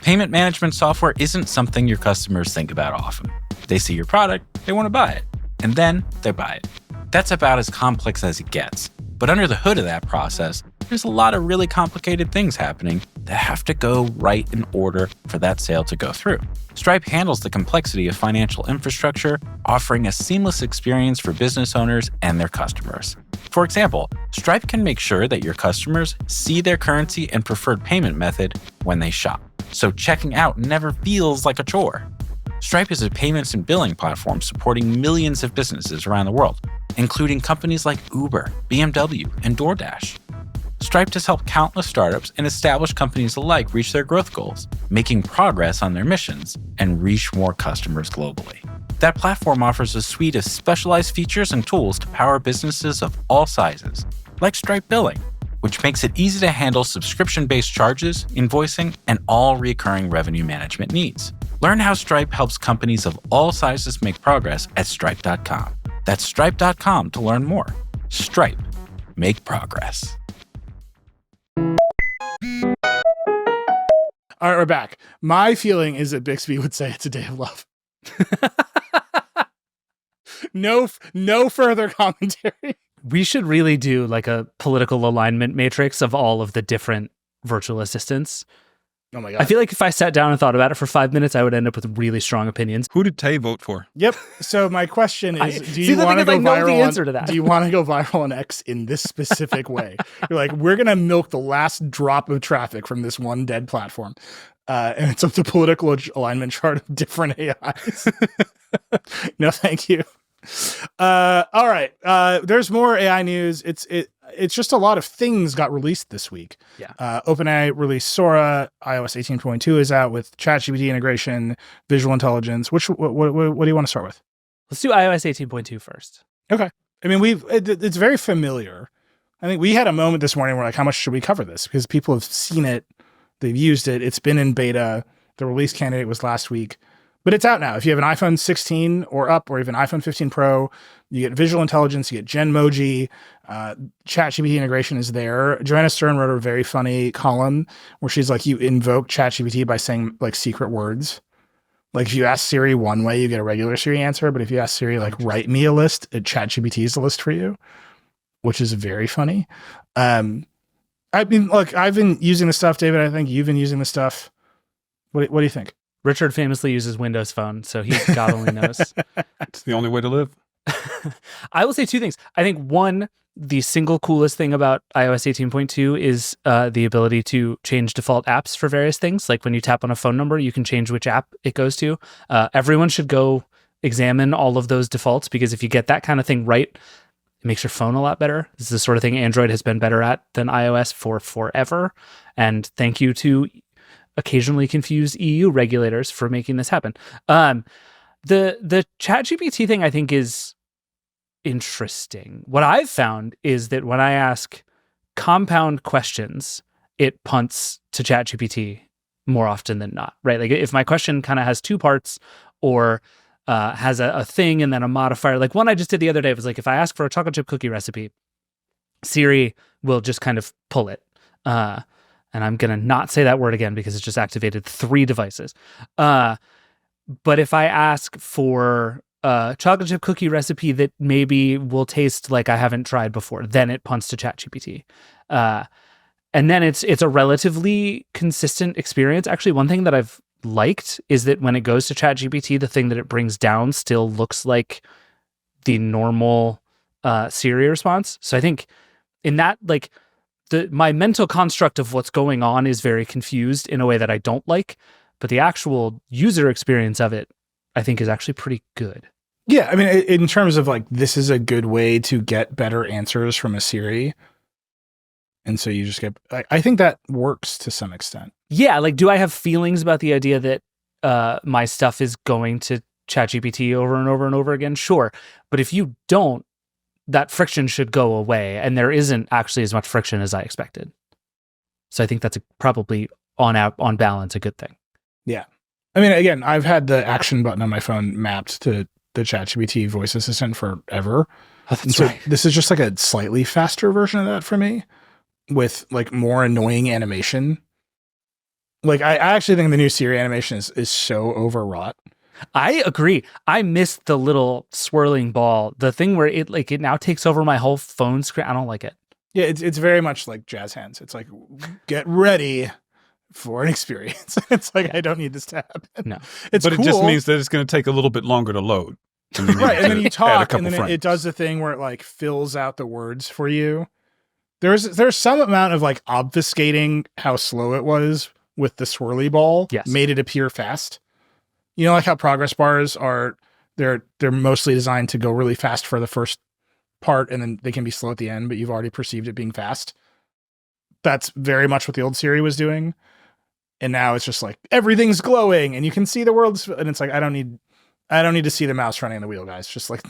Payment management software isn't something your customers think about often. They see your product, they want to buy it, and then they buy it. That's about as complex as it gets. But under the hood of that process, there's a lot of really complicated things happening that have to go right in order for that sale to go through. Stripe handles the complexity of financial infrastructure, offering a seamless experience for business owners and their customers. For example, Stripe can make sure that your customers see their currency and preferred payment method when they shop, so checking out never feels like a chore. Stripe is a payments and billing platform supporting millions of businesses around the world, including companies like Uber, BMW, and DoorDash. Stripe has helped countless startups and established companies alike reach their growth goals, making progress on their missions, and reach more customers globally. That platform offers a suite of specialized features and tools to power businesses of all sizes, like Stripe Billing, which makes it easy to handle subscription-based charges, invoicing, and all recurring revenue management needs. Learn how Stripe helps companies of all sizes make progress at stripe.com. That's stripe.com to learn more. Stripe. Make progress. All right, we're back. My feeling is that Bixby would say it's a day of love. No further commentary. We should really do like a political alignment matrix of all of the different virtual assistants. Oh my God. I feel like if I sat down and thought about it for 5 minutes, I would end up with really strong opinions. Who did Tay vote for? Yep. So my question is, do see, you the want to thing is, go I know the viral? answer to that. Do you want to go viral on X in this specific way? You're like, we're gonna milk the last drop of traffic from this one dead platform, and it's up the political alignment chart of different AIs. No, thank you. All right. There's more AI news. It's just a lot of things got released this week. Yeah. OpenAI released Sora. iOS 18.2 is out with ChatGPT integration, visual intelligence. What do you want to start with? Let's do iOS 18.2 first. Okay. I mean, it's very familiar. I think we had a moment this morning where like, how much should we cover this? Because people have seen it, they've used it. It's been in beta. The release candidate was last week. But it's out now. If you have an iPhone 16 or up, or even iPhone 15 Pro, you get visual intelligence, you get Genmoji, ChatGPT integration is there. Joanna Stern wrote a very funny column where she's like, you invoke ChatGPT by saying like secret words. Like if you ask Siri one way, you get a regular Siri answer. But if you ask Siri, like, write me a list, ChatGPT is the list for you, which is very funny. I mean, look, I've been using this stuff, David. I think you've been using this stuff. What do you think? Richard famously uses Windows Phone, so God only knows. It's the only way to live. I will say two things. I think one, the single coolest thing about iOS 18.2 is the ability to change default apps for various things. Like when you tap on a phone number, you can change which app it goes to. Everyone should go examine all of those defaults, because if you get that kind of thing right, it makes your phone a lot better. This is the sort of thing Android has been better at than iOS for forever. And thank you to occasionally confused EU regulators for making this happen. The ChatGPT thing I think is interesting. What I've found is that when I ask compound questions, it punts to ChatGPT more often than not, right? Like if my question kind of has two parts or has a thing and then a modifier, like one I just did the other day was like, if I ask for a chocolate chip cookie recipe, Siri will just kind of pull it. And I'm going to not say that word again because it's just activated 3 devices. But if I ask for a chocolate chip cookie recipe that maybe will taste like I haven't tried before, then it punts to ChatGPT. And then it's a relatively consistent experience. Actually, one thing that I've liked is that when it goes to ChatGPT, the thing that it brings down still looks like the normal Siri response. So I think in that, like, my mental construct of what's going on is very confused in a way that I don't like, but the actual user experience of it, I think, is actually pretty good. Yeah, I mean, in terms of like, this is a good way to get better answers from a Siri. And so you just get, I think that works to some extent. Yeah, like, do I have feelings about the idea that my stuff is going to ChatGPT over and over and over again? Sure. But if you don't, that friction should go away, and there isn't actually as much friction as I expected. So I think that's probably on balance a good thing. Yeah. I mean, again, I've had the action button on my phone mapped to the ChatGPT voice assistant forever. Oh, that's right. This is just like a slightly faster version of that for me, with like more annoying animation. Like I actually think the new Siri animation is so overwrought. I agree. I missed the little swirling ball, the thing where it now takes over my whole phone screen. I don't like it. Yeah, it's very much like jazz hands. It's like, get ready for an experience. It's like, I don't need this to happen. No, but cool. It just means that it's going to take a little bit longer to load. Right, and then you talk, and then it does the thing where it like fills out the words for you. There's some amount of like obfuscating how slow it was with the swirly ball. Yes. Made it appear fast. You know, like how progress bars are, they're mostly designed to go really fast for the first part, and then they can be slow at the end, but you've already perceived it being fast. That's very much what the old Siri was doing. And now it's just like, everything's glowing and you can see the world's, and it's like, I don't need to see the mouse running the wheel, guys. Just like,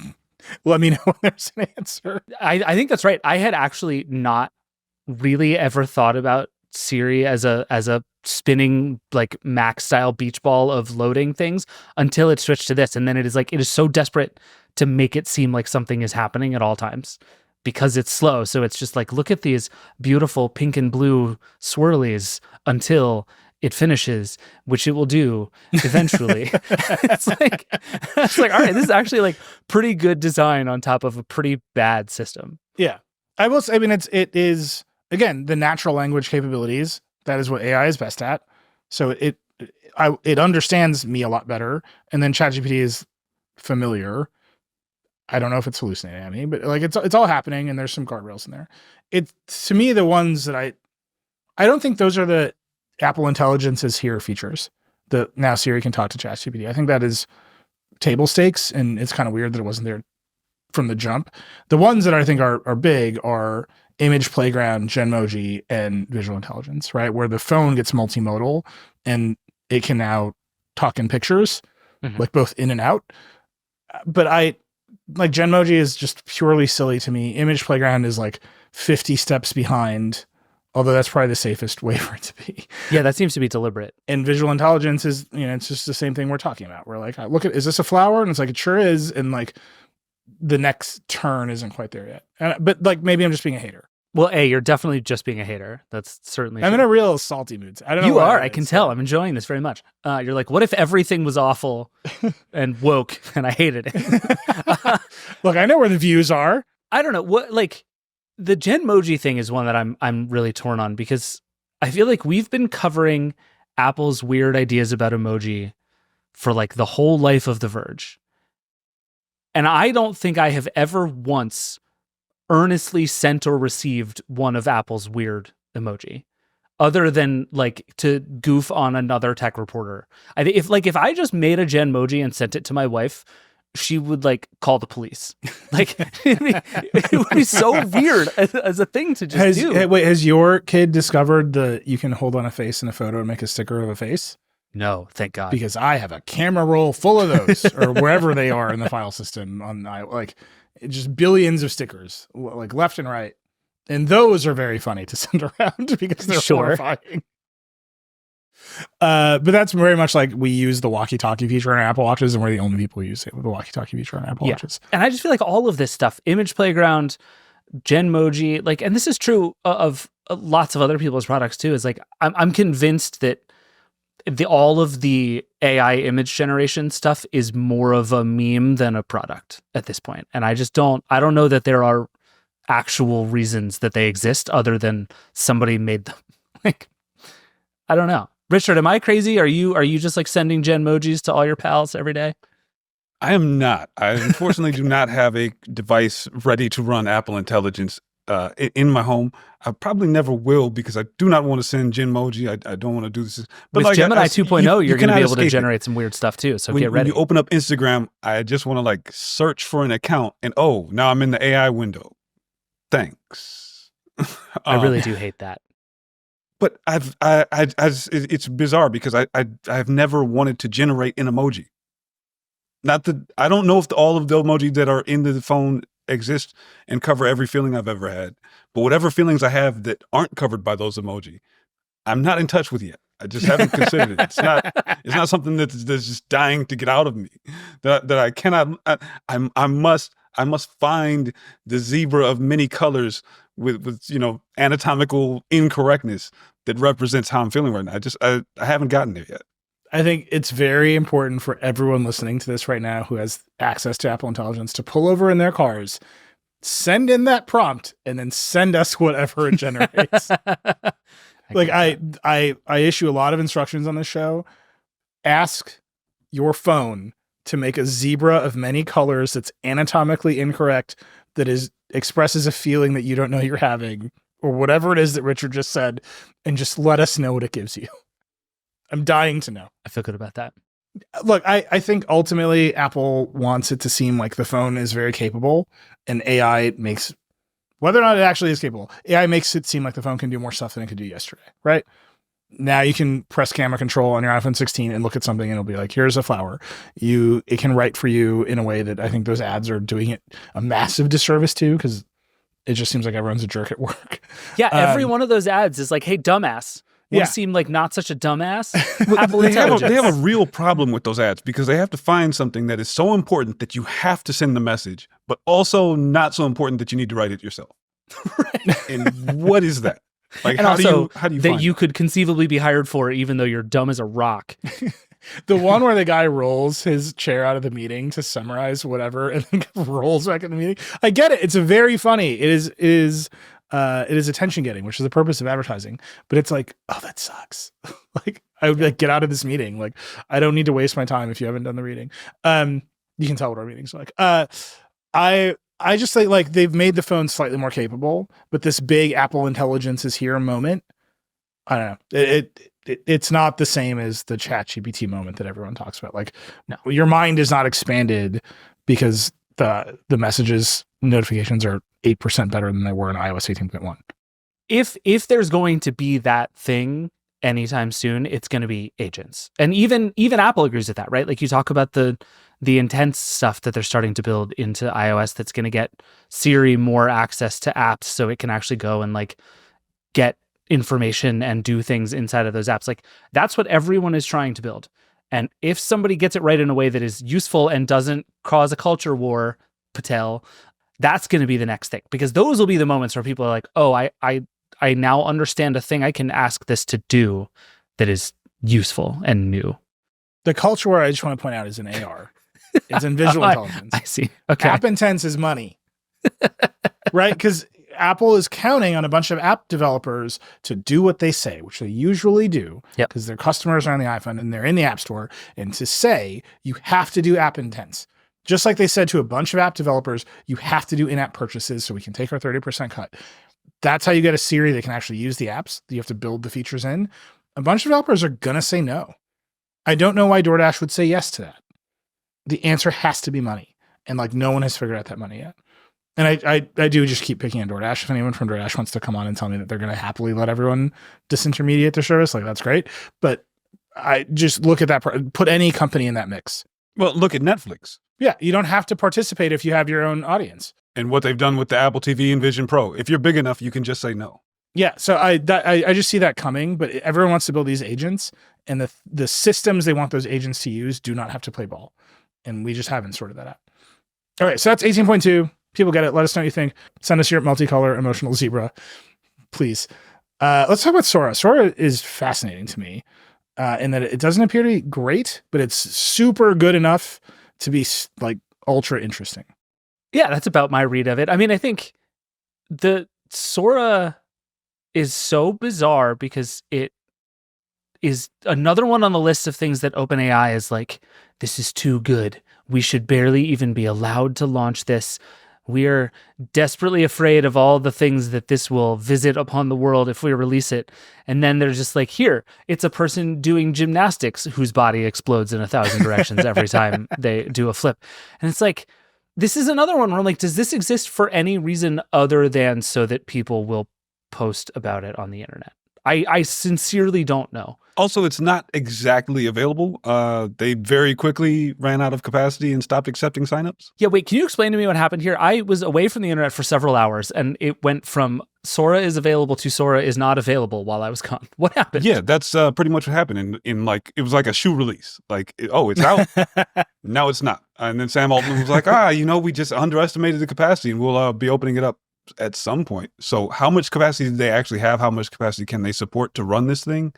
let me know when there's an answer. I think that's right. I had actually not really ever thought about Siri as a spinning like Mac style beach ball of loading things until it switched to this, and then it is so desperate to make it seem like something is happening at all times because it's slow. So it's just like, look at these beautiful pink and blue swirlies until it finishes, which it will do eventually. it's like all right, this is actually like pretty good design on top of a pretty bad system. Yeah, I will say, I mean, it is again the natural language capabilities. That is what AI is best at. So it understands me a lot better. And then ChatGPT is familiar. I don't know if it's hallucinating at me, but like it's all happening, and there's some guardrails in there. To me, the ones that I don't think those are the Apple Intelligence is here features. The now Siri can talk to ChatGPT. I think that is table stakes, and it's kind of weird that it wasn't there from the jump. The ones that I think are big are Image Playground, Genmoji, and Visual Intelligence, right? Where the phone gets multimodal and it can now talk in pictures, like both in and out. But like Genmoji is just purely silly to me. Image Playground is like 50 steps behind, although that's probably the safest way for it to be. Yeah, that seems to be deliberate. And Visual Intelligence is, it's just the same thing we're talking about. We're like, is this a flower? And it's like, it sure is. And like the next turn isn't quite there yet. But like, maybe I'm just being a hater. Well, you're definitely just being a hater. That's certainly I'm true. in a real salty mood. I don't know. You are. I can tell. I'm enjoying this very much. You're like, what if everything was awful and woke and I hated it? Look, I know where the views are. I don't know. What, like, the Genmoji thing is one that I'm really torn on, because I feel like we've been covering Apple's weird ideas about emoji for like the whole life of The Verge. And I don't think I have ever once earnestly sent or received one of Apple's weird emoji, other than like to goof on another tech reporter. I think if I just made a Genmoji and sent it to my wife, she would like call the police. Like it would be so weird as a thing to just do. Wait, has your kid discovered you can hold on a face in a photo and make a sticker of a face? No, thank God. Because I have a camera roll full of those, or wherever they are in the file system just billions of stickers, like left and right. And those are very funny to send around because they're horrifying. But that's very much like we use the walkie-talkie feature on our Apple Watches, and we're the only people who use it with the walkie-talkie feature on Apple Watches. And I just feel like all of this stuff, Image Playground, Genmoji, like, and this is true of lots of other people's products too, is like, I'm convinced that all of the AI image generation stuff is more of a meme than a product at this point. And I don't know that there are actual reasons that they exist other than somebody made them. Like, I don't know. Richard, am I crazy? Are you just like sending Genmojis to all your pals every day? I am not. I unfortunately do not have a device ready to run Apple Intelligence in my home. I probably never will, because I do not want to send Genmoji. I don't want to do this. But with like, Gemini 2.0, you're going to be able to it. generate some weird stuff too. So when, get ready. When you open up Instagram, I just want to like search for an account, and now I'm in the AI window. Thanks. I really do hate that. But it's bizarre because I've never wanted to generate an emoji. Not that I don't know if all of the emojis that are in the phone exist and cover every feeling I've ever had, but whatever feelings I have that aren't covered by those emoji, I'm not in touch with yet. I just haven't considered it. It's not something that's just dying to get out of me. That I cannot. I must find the zebra of many colors with anatomical incorrectness that represents how I'm feeling right now. I haven't gotten there yet. I think it's very important for everyone listening to this right now who has access to Apple Intelligence to pull over in their cars, send in that prompt, and then send us whatever it generates. Like I issue a lot of instructions on this show. Ask your phone to make a zebra of many colors that's anatomically incorrect, that expresses a feeling that you don't know you're having, or whatever it is that Richard just said, and just let us know what it gives you. I'm dying to know. I feel good about that. Look, I think ultimately Apple wants it to seem like the phone is very capable, and AI makes, whether or not it actually is capable, AI makes it seem like the phone can do more stuff than it could do yesterday, right? Now you can press camera control on your iPhone 16 and look at something and it'll be like, here's a flower. It can write for you in a way that I think those ads are doing it a massive disservice to, because it just seems like everyone's a jerk at work. Yeah, every one of those ads is like, hey, dumbass. Want to seem like not such a dumbass? They have a real problem with those ads, because they have to find something that is so important that you have to send the message, but also not so important that you need to write it yourself. Right. And what is that? Like, and how also do you that find you could conceivably be hired for, even though you're dumb as a rock. The one where the guy rolls his chair out of the meeting to summarize whatever and then rolls back in the meeting. I get it. It's a very funny. It is It is attention getting, which is the purpose of advertising. But it's like, oh, that sucks. Like, I would be like, get out of this meeting. Like, I don't need to waste my time if you haven't done the reading. You can tell what our meetings are like. I just think like they've made the phone slightly more capable, but this big Apple Intelligence is here moment. I don't know. It's not the same as the ChatGPT moment that everyone talks about. Like, no, your mind is not expanded because the messages notifications are 8% better than they were in iOS 18.1. If there's going to be that thing anytime soon, it's going to be agents. And even Apple agrees with that, right? Like you talk about the intense stuff that they're starting to build into iOS that's going to get Siri more access to apps so it can actually go and like get information and do things inside of those apps. Like that's what everyone is trying to build. And if somebody gets it right in a way that is useful and doesn't cause a culture war, Patel, that's going to be the next thing, because those will be the moments where people are like, oh, I now understand a thing I can ask this to do that is useful and new. The culture war I just want to point out is in AR. It's in visual intelligence. I see. Okay. App Intense is money. Right? Because Apple is counting on a bunch of app developers to do what they say, which they usually do, because their customers are on the iPhone and they're in the App Store, and to say you have to do App Intense. Just like they said to a bunch of app developers, you have to do in-app purchases so we can take our 30% cut. That's how you get a Siri that can actually use the apps that you have to build the features in. A bunch of developers are going to say no. I don't know why DoorDash would say yes to that. The answer has to be money. And like no one has figured out that money yet. And I do just keep picking on DoorDash. If anyone from DoorDash wants to come on and tell me that they're going to happily let everyone disintermediate their service, like that's great. But I just look at that, put any company in that mix. Well, look at Netflix. Yeah, you don't have to participate if you have your own audience. And what they've done with the Apple TV and Vision Pro. If you're big enough, you can just say no. Yeah, so I just see that coming, but everyone wants to build these agents, and the systems they want those agents to use do not have to play ball. And we just haven't sorted that out. All right, so that's 18.2. People get it. Let us know what you think. Send us your multicolor emotional zebra, please. Let's talk about Sora. Sora is fascinating to me in that it doesn't appear to be great, but it's super good enough to be like ultra interesting. Yeah, that's about my read of it. I mean, I think the Sora is so bizarre because it is another one on the list of things that OpenAI is like, this is too good. We should barely even be allowed to launch this. We're desperately afraid of all the things that this will visit upon the world if we release it. And then they're just like, here, it's a person doing gymnastics whose body explodes in 1,000 directions every time they do a flip. And it's like, this is another one where I'm like, does this exist for any reason other than so that people will post about it on the internet? I sincerely don't know. Also, it's not exactly available. They very quickly ran out of capacity and stopped accepting signups. Yeah, wait, can you explain to me what happened here? I was away from the internet for several hours, and it went from Sora is available to Sora is not available while I was gone. What happened? Yeah, that's pretty much what happened. In like, it was like a shoe release. Like, it's out. Now it's not. And then Sam Altman was like, we just underestimated the capacity, and we'll be opening it up at some point. So how much capacity do they actually have? How much capacity can they support to run this thing?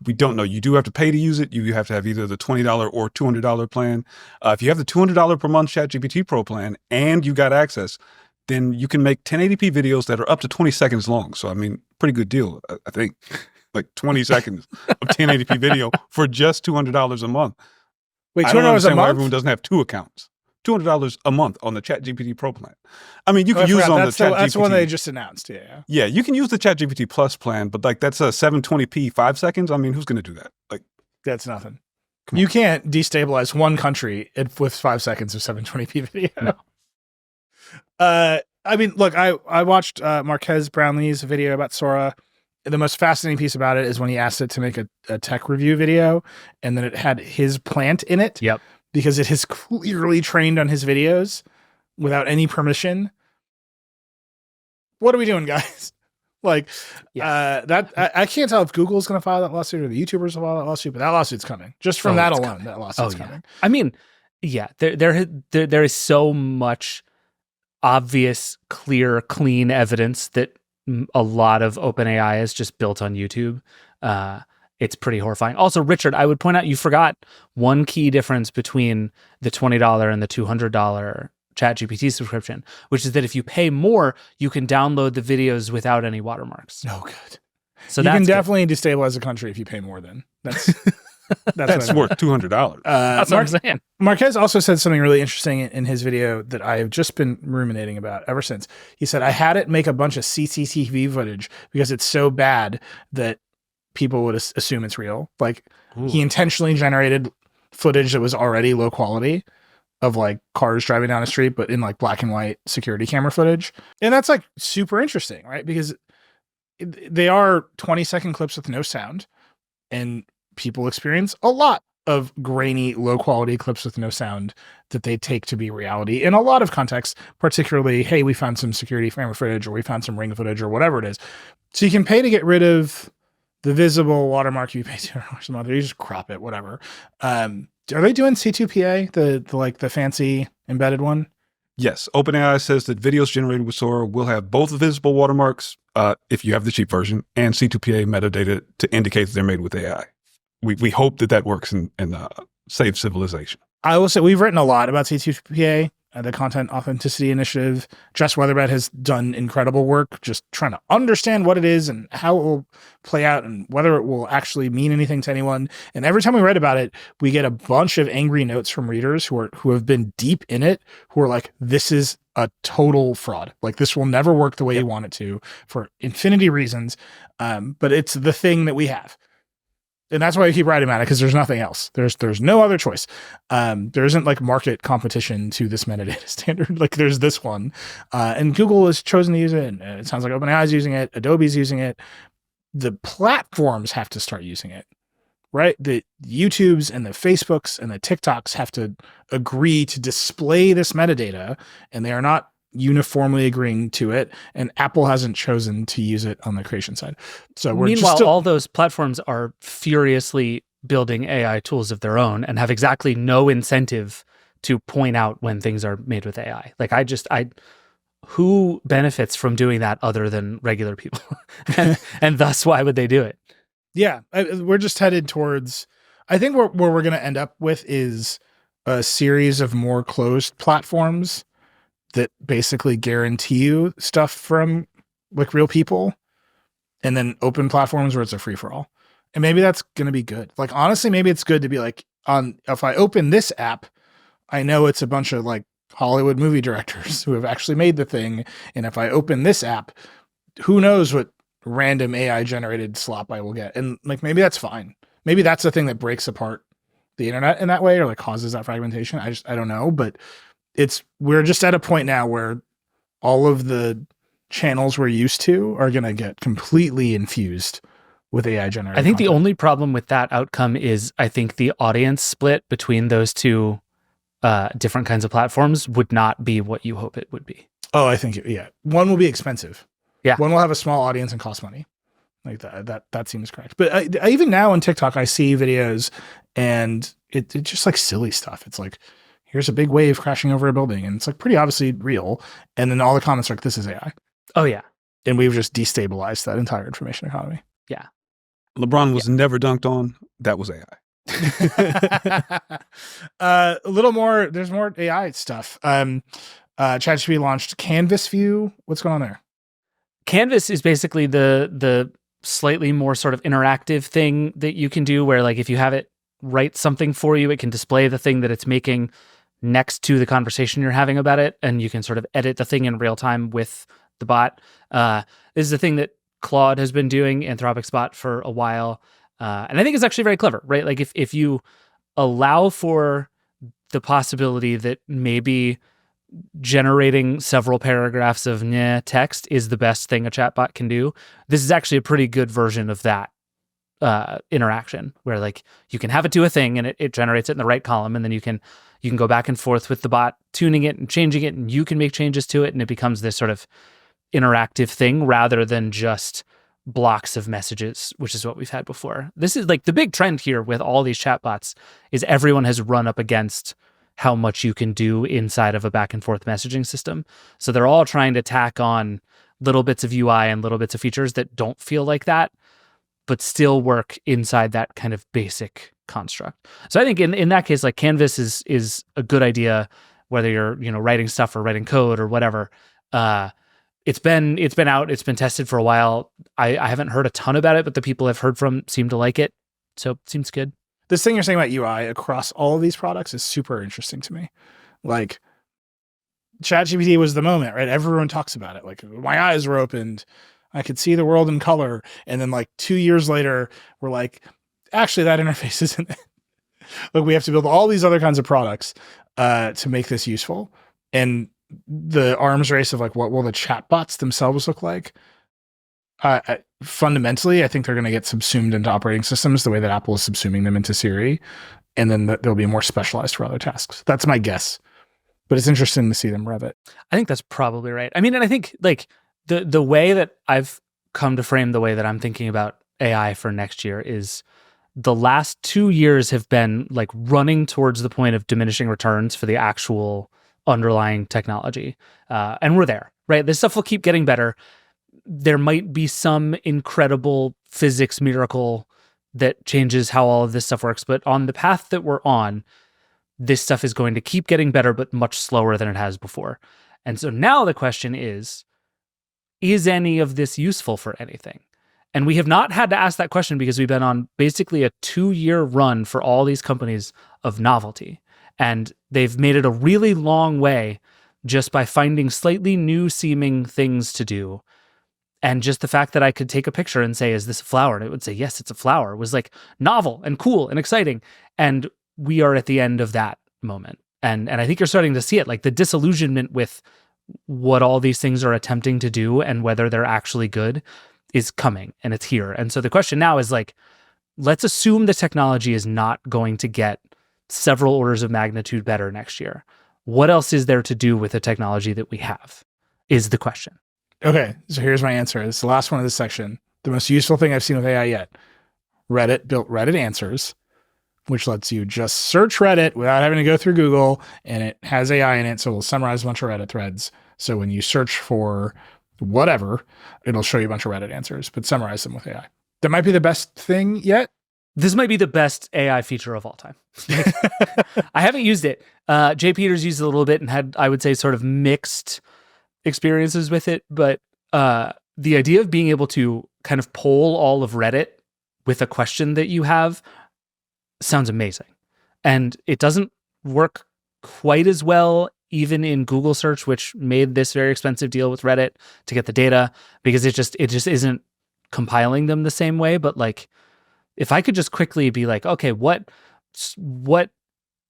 We don't know. You do have to pay to use it. You have to have either the $20 or $200 plan. If you have the $200 per month ChatGPT Pro plan and you got access, then you can make 1080p videos that are up to 20 seconds long. So, I mean, pretty good deal, I think. Like 20 seconds of 1080p video for just $200 a month. Wait, $200 I don't understand a month? why everyone doesn't have two accounts. $200 a month on the ChatGPT Pro plan. I mean, you can use on the ChatGPT. That's the one they just announced. Yeah. Yeah, you can use the ChatGPT Plus plan, but like that's a 720p 5 seconds. I mean, who's going to do that? Like, that's nothing. You can't destabilize one country with 5 seconds of 720p video. No. I mean, look, I watched Marquez Brownlee's video about Sora. The most fascinating piece about it is when he asked it to make a tech review video, and then it had his plant in it. Yep. Because it has clearly trained on his videos without any permission. What are we doing, guys? Like, I can't tell if Google's going to file that lawsuit or the YouTubers will file that lawsuit, but that lawsuit's coming. Just from that alone, that lawsuit's coming. I mean, yeah, there is so much obvious, clear, clean evidence that a lot of OpenAI is just built on YouTube. It's pretty horrifying. Also, Richard, I would point out you forgot one key difference between the $20 and the $200 ChatGPT subscription, which is that if you pay more, you can download the videos without any watermarks. Oh, good. So you that's can good. definitely destabilize a country if you pay more. Then that's worth $200. That's what I'm saying. Marquez also said something really interesting in his video that I've just been ruminating about ever since. He said, I had it make a bunch of CCTV footage because it's so bad that people would assume it's real. Like, he intentionally generated footage that was already low quality of like cars driving down the street, but in like black and white security camera footage. And that's like super interesting, right? Because they are 20-second clips with no sound, and people experience a lot of grainy, low quality clips with no sound that they take to be reality in a lot of contexts, particularly, hey, we found some security camera footage, or we found some ring footage, or whatever it is. So you can pay to get rid of the visible watermark. You pay $200 a month, or you just crop it, whatever. Are they doing C2PA, the fancy embedded one? Yes. OpenAI says that videos generated with Sora will have both visible watermarks, if you have the cheap version, and C2PA metadata to indicate that they're made with AI. We hope that works and saves civilization. I will say we've written a lot about C2PA, the Content Authenticity Initiative. Jess Weatherbed has done incredible work just trying to understand what it is and how it will play out and whether it will actually mean anything to anyone. And every time we write about it, we get a bunch of angry notes from readers who have been deep in it, who are like, this is a total fraud. Like, this will never work the way you want it to for infinity reasons. But it's the thing that we have. And that's why I keep writing about it, because there's nothing else. There's no other choice. There isn't like market competition to this metadata standard. Like, there's this one. And Google has chosen to use it. And it sounds like OpenAI is using it. Adobe's using it. The platforms have to start using it, right? The YouTubes and the Facebooks and the TikToks have to agree to display this metadata, and they are not uniformly agreeing to it, and Apple hasn't chosen to use it on the creation side. So meanwhile, all those platforms are furiously building AI tools of their own and have exactly no incentive to point out when things are made with AI. Like, who benefits from doing that other than regular people? and thus, why would they do it? Yeah, we're just headed towards, I think where we're going to end up with is a series of more closed platforms that basically guarantee you stuff from like real people, and then open platforms where it's a free for all. And maybe that's going to be good. Like, honestly, maybe it's good to be like, if I open this app, I know it's a bunch of like Hollywood movie directors who have actually made the thing. And if I open this app, who knows what random AI generated slop I will get. And like, maybe that's fine. Maybe that's the thing that breaks apart the internet in that way, or like causes that fragmentation. I don't know, but we're just at a point now where all of the channels we're used to are going to get completely infused with AI generated. I think content. the only problem with that outcome is, I think the audience split between those two different kinds of platforms would not be what you hope it would be. Oh, I think, yeah. One will be expensive. Yeah. One will have a small audience and cost money. Like that seems correct. But I even now on TikTok, I see videos and it's just like silly stuff. It's like, here's a big wave crashing over a building, and it's like pretty obviously real. And then all the comments are like, this is AI. Oh yeah. And we've just destabilized that entire information economy. Yeah. LeBron was never dunked on. That was AI. A little more, there's more AI stuff. ChatGPT launched Canvas View. What's going on there? Canvas is basically the slightly more sort of interactive thing that you can do, where like if you have it write something for you, it can display the thing that it's making next to the conversation you're having about it, and you can sort of edit the thing in real time with the bot. This is a thing that Claude has been doing, Anthropic's bot, for a while. And I think it's actually very clever, right? Like if you allow for the possibility that maybe generating several paragraphs of text is the best thing a chatbot can do, this is actually a pretty good version of that interaction, where like you can have it do a thing and it generates it in the right column, and then you can go back and forth with the bot, tuning it and changing it, and you can make changes to it, and it becomes this sort of interactive thing rather than just blocks of messages, which is what we've had before. This is like the big trend here with all these chatbots, is everyone has run up against how much you can do inside of a back and forth messaging system. So they're all trying to tack on little bits of UI and little bits of features that don't feel like that, but still work inside that kind of basic construct. So I think in that case, like Canvas is a good idea. whether you're, writing stuff or writing code or whatever. It's been out, it's been tested for a while. I haven't heard a ton about it, but the people I've heard from seem to like it. So it seems good. This thing you're saying about UI across all of these products is super interesting to me. Like, ChatGPT was the moment, right? Everyone talks about it. Like, my eyes were opened. I could see the world in color. And then like 2 years later, we're like, actually, that interface isn't it. Like, we have to build all these other kinds of products to make this useful. And the arms race of like, what will the chatbots themselves look like? Fundamentally, I think they're going to get subsumed into operating systems the way that Apple is subsuming them into Siri. And then they'll be more specialized for other tasks. That's my guess. But it's interesting to see them rev it. I think that's probably right. I mean, and I think like the way that I've come to frame the way that I'm thinking about AI for next year is the last 2 years have been like running towards the point of diminishing returns for the actual underlying technology. And we're there, right? This stuff will keep getting better. There might be some incredible physics miracle that changes how all of this stuff works. But on the path that we're on, this stuff is going to keep getting better, but much slower than it has before. And so now the question is any of this useful for anything? And we have not had to ask that question because we've been on basically a 2-year run for all these companies of novelty. And they've made it a really long way just by finding slightly new seeming things to do. And just the fact that I could take a picture and say, is this a flower? And it would say, yes, it's a flower, was like novel and cool and exciting. And we are at the end of that moment. And I think you're starting to see it, like the disillusionment with what all these things are attempting to do and whether they're actually good is coming, and it's here. And so the question now is like, let's assume the technology is not going to get several orders of magnitude better next year. What else is there to do with the technology that we have is the question. Okay, so here's my answer. It's the last one of this section. The most useful thing I've seen with AI yet. Reddit built Reddit Answers, which lets you just search Reddit without having to go through Google, and it has AI in it, so it'll summarize a bunch of Reddit threads. So when you search for whatever, it'll show you a bunch of Reddit answers, but summarize them with AI. That might be the best thing yet. This might be the best AI feature of all time. I haven't used it. Jay Peters used it a little bit and had, I would say, sort of mixed experiences with it. But the idea of being able to kind of poll all of Reddit with a question that you have sounds amazing. And it doesn't work quite as well even in Google search, which made this very expensive deal with Reddit to get the data, because it just isn't compiling them the same way. But like, if I could just quickly be like, okay, what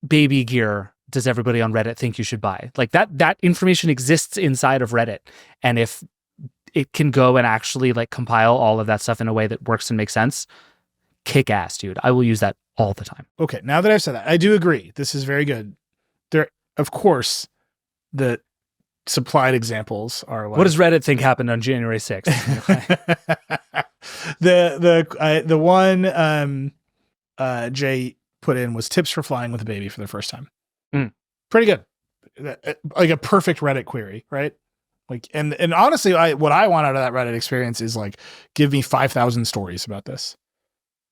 baby gear does everybody on Reddit think you should buy? Like that information exists inside of Reddit. And if it can go and actually like compile all of that stuff in a way that works and makes sense, kick ass, dude. I will use that all the time. Okay, now that I've said that, I do agree. This is very good. There, of course, the supplied examples are like, what does Reddit think happened on January 6th? the one Jay put in was tips for flying with a baby for the first time. Pretty good. Like a perfect Reddit query, right? Like, and honestly, what I want out of that Reddit experience is like, give me 5,000 stories about this,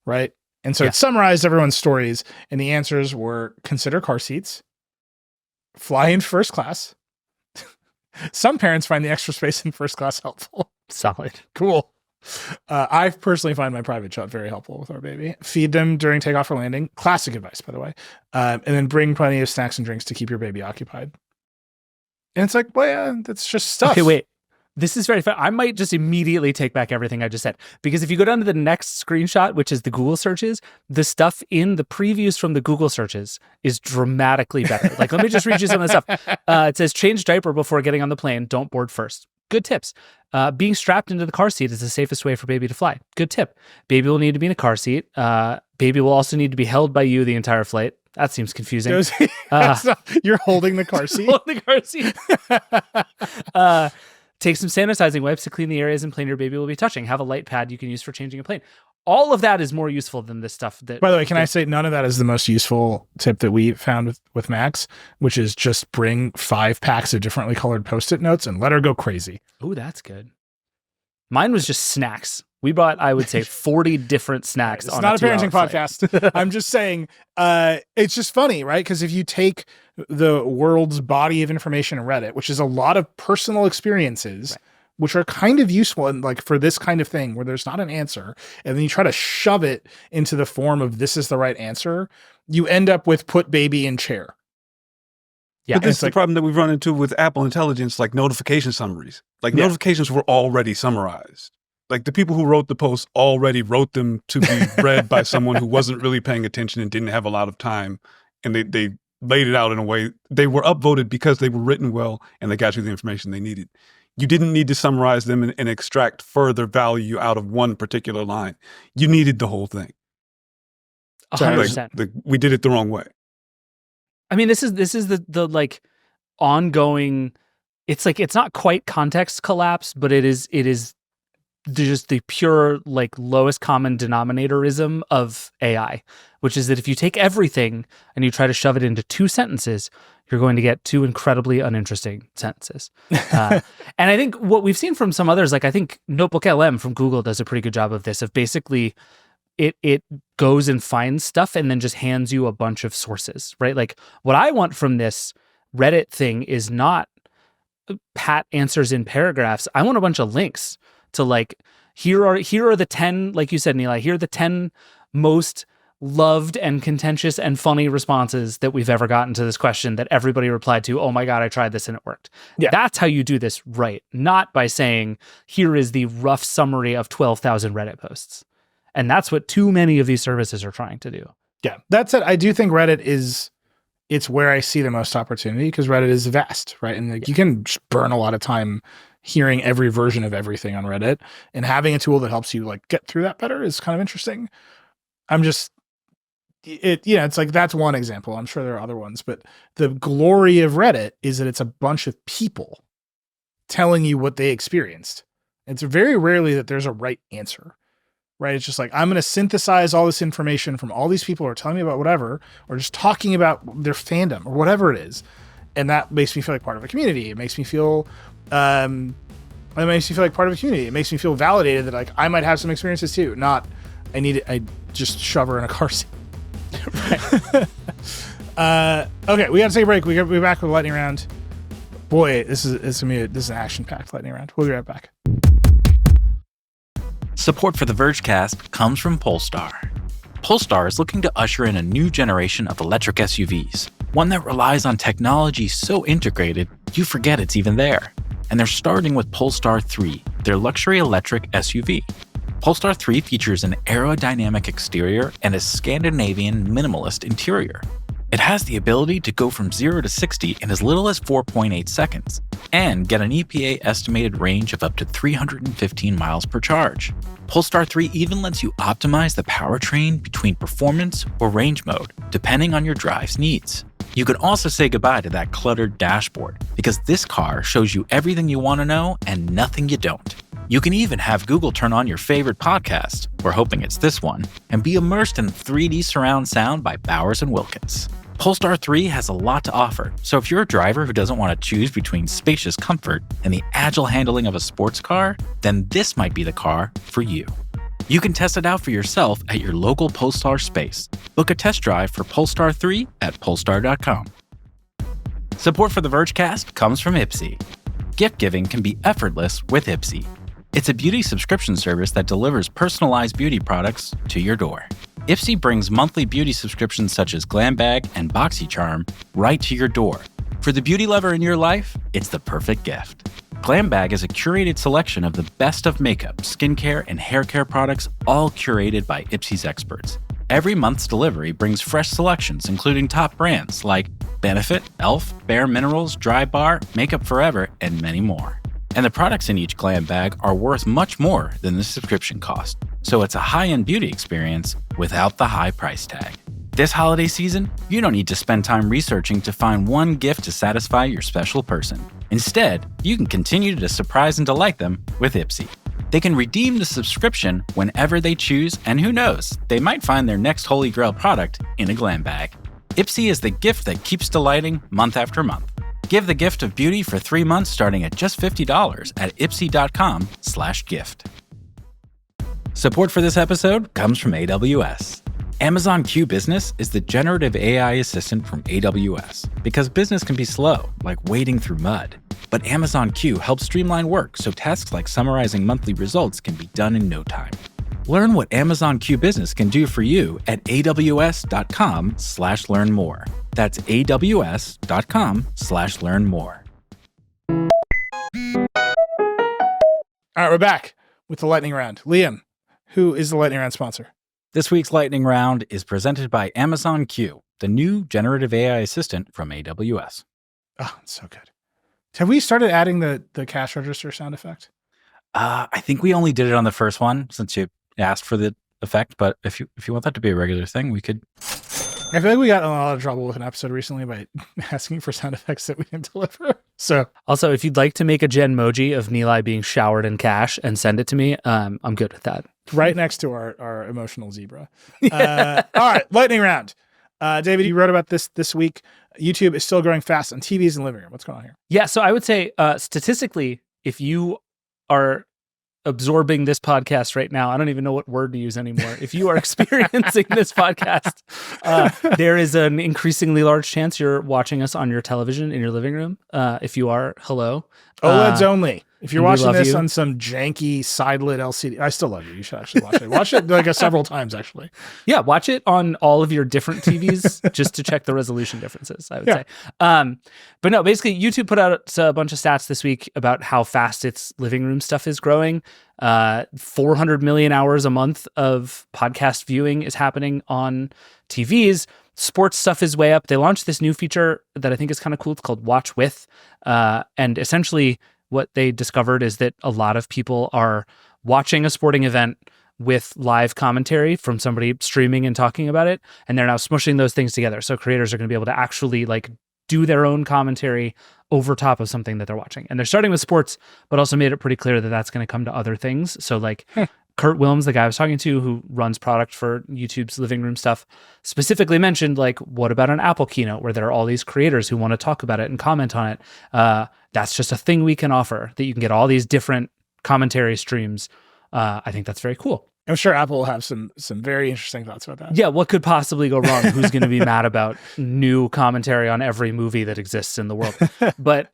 right? And so it summarized everyone's stories, and the answers were: consider car seats, fly in first class. Some parents find the extra space in first class helpful. Solid. Cool. I personally find my private jet very helpful with our baby. Feed them during takeoff or landing. Classic advice, by the way. And then bring plenty of snacks and drinks to keep your baby occupied. And it's like, well, yeah, that's just stuff. Okay, wait. This is very fun. I might just immediately take back everything I just said, because if you go down to the next screenshot, which is the Google searches, the stuff in the previews from the Google searches is dramatically better. Like, let me just read you some of the stuff. It says, change diaper before getting on the plane. Don't board first. Good tips. Being strapped into the car seat is the safest way for baby to fly. Good tip. Baby will need to be in a car seat. Baby will also need to be held by you the entire flight. That seems confusing. You're holding the car seat. Holding the car seat. Take some sanitizing wipes to clean the areas in plane your baby will be touching. Have a light pad you can use for changing a plane. All of that is more useful than this stuff. That, by the way, can I say none of that is the most useful tip that we found with Max, which is just bring 5 packs of differently colored Post-it notes and let her go crazy. Oh, that's good. Mine was just snacks. We bought, I would say, 40 different snacks. It's not a parenting podcast. I'm just saying, it's just funny, right? Because if you take the world's body of information in Reddit, which is a lot of personal experiences, which are kind of useful in like for this kind of thing where there's not an answer, and then you try to shove it into the form of this is the right answer, you end up with put baby in chair. Yeah, but this is the problem that we've run into with Apple Intelligence, like notification summaries. Like notifications were already summarized. Like the people who wrote the posts already wrote them to be read by someone who wasn't really paying attention and didn't have a lot of time. And they laid it out in a way. They were upvoted because they were written well and they got you the information they needed. You didn't need to summarize them and extract further value out of one particular line. You needed the whole thing. 100%. Like, we did it the wrong way. I mean, this is the like ongoing. It's like it's not quite context collapse, but it is just the pure like lowest common denominatorism of AI, which is that if you take everything and you try to shove it into 2 sentences, you're going to get 2 incredibly uninteresting sentences. And I think what we've seen from some others, like I think Notebook LM from Google does a pretty good job of this, of basically it goes and finds stuff and then just hands you a bunch of sources, right? Like what I want from this Reddit thing is not pat answers in paragraphs. I want a bunch of links to like, here are the 10, like you said, Nilay, here are the 10 most loved and contentious and funny responses that we've ever gotten to this question that everybody replied to, oh my God, I tried this and it worked. Yeah. That's how you do this right. Not by saying, here is the rough summary of 12,000 Reddit posts. And that's what too many of these services are trying to do. Yeah, that's it. I do think Reddit it's where I see the most opportunity because Reddit is vast, right? And like you can just burn a lot of time hearing every version of everything on Reddit, and having a tool that helps you like get through that better is kind of interesting. It's like, that's one example. I'm sure there are other ones, but the glory of Reddit is that it's a bunch of people telling you what they experienced. It's very rarely that there's a right answer. Right? It's just like, I'm going to synthesize all this information from all these people who are telling me about whatever, or just talking about their fandom or whatever it is. And that makes me feel like part of a community. It makes me feel, like part of a community. It makes me feel validated that like I might have some experiences too. Not, I just shove her in a car seat. Right. Okay. We got to take a break. We'll be back with a lightning round. Boy, this is an action-packed lightning round. We'll be right back. Support for the Vergecast comes from Polestar. Polestar is looking to usher in a new generation of electric SUVs, one that relies on technology so integrated you forget it's even there. And they're starting with Polestar 3, their luxury electric SUV. Polestar 3 features an aerodynamic exterior and a Scandinavian minimalist interior. It has the ability to go from 0 to 60 in as little as 4.8 seconds, and get an EPA estimated range of up to 315 miles per charge. Polestar 3 even lets you optimize the powertrain between performance or range mode, depending on your drive's needs. You can also say goodbye to that cluttered dashboard, because this car shows you everything you want to know and nothing you don't. You can even have Google turn on your favorite podcast, we're hoping it's this one, and be immersed in 3D surround sound by Bowers & Wilkins. Polestar 3 has a lot to offer, so if you're a driver who doesn't want to choose between spacious comfort and the agile handling of a sports car, then this might be the car for you. You can test it out for yourself at your local Polestar space. Book a test drive for Polestar 3 at polestar.com. Support for the Vergecast comes from Ipsy. Gift giving can be effortless with Ipsy. It's a beauty subscription service that delivers personalized beauty products to your door. Ipsy brings monthly beauty subscriptions such as Glam Bag and BoxyCharm right to your door. For the beauty lover in your life, it's the perfect gift. Glam Bag is a curated selection of the best of makeup, skincare, and hair care products, all curated by Ipsy's experts. Every month's delivery brings fresh selections, including top brands like Benefit, Elf, Bare Minerals, Dry Bar, Makeup Forever, and many more. And the products in each Glam Bag are worth much more than the subscription cost. So it's a high-end beauty experience without the high price tag. This holiday season, you don't need to spend time researching to find one gift to satisfy your special person. Instead, you can continue to surprise and delight them with Ipsy. They can redeem the subscription whenever they choose, and who knows, they might find their next Holy Grail product in a Glam Bag. Ipsy is the gift that keeps delighting month after month. Give the gift of beauty for 3 months starting at just $50 at ipsy.com/gift. Support for this episode comes from AWS. Amazon Q Business is the generative AI assistant from AWS. Because business can be slow, like wading through mud. But Amazon Q helps streamline work so tasks like summarizing monthly results can be done in no time. Learn what Amazon Q Business can do for you at aws.com/learn more. That's aws.com/learn more. All right, we're back with the lightning round. Liam, who is the lightning round sponsor? This week's lightning round is presented by Amazon Q, the new generative AI assistant from AWS. Oh, it's so good. Have we started adding the cash register sound effect? I think we only did it on the first one since you asked for the effect, but if you want that to be a regular thing, we could. I feel like we got in a lot of trouble with an episode recently by asking for sound effects that we didn't deliver. So also, if you'd like to make a Genmoji of Nilay being showered in cash and send it to me, I'm good with that. Right next to our emotional zebra. All right, lightning round. David, you wrote about this week. YouTube is still growing fast on TVs and living room. What's going on here? Yeah, so I would say statistically, if you are absorbing this podcast right now, I don't even know what word to use anymore. If you are experiencing this podcast, there is an increasingly large chance you're watching us on your television in your living room. If you are, hello. OLEDs only. If you're watching this you. on some janky side-lit LCD, I still love you. You should actually watch it. Watch it like several times, actually. Yeah, watch it on all of your different TVs just to check the resolution differences, I would say. But no, basically, YouTube put out a bunch of stats this week about how fast its living room stuff is growing. 400 million hours a month of podcast viewing is happening on TVs. Sports stuff is way up. They launched this new feature that I think is kind of cool. It's called Watch With. And essentially, what they discovered is that a lot of people are watching a sporting event with live commentary from somebody streaming and talking about it, and they're now smushing those things together. So creators are going to be able to actually do their own commentary over top of something that they're watching. And they're starting with sports, but also made it pretty clear that that's going to come to other things. So Kurt Wilms, the guy I was talking to who runs product for YouTube's living room stuff, specifically mentioned, what about an Apple keynote where there are all these creators who want to talk about it and comment on it? That's just a thing we can offer, that you can get all these different commentary streams. I think that's very cool. I'm sure Apple will have some very interesting thoughts about that. Yeah, what could possibly go wrong? Who's going to be mad about new commentary on every movie that exists in the world? But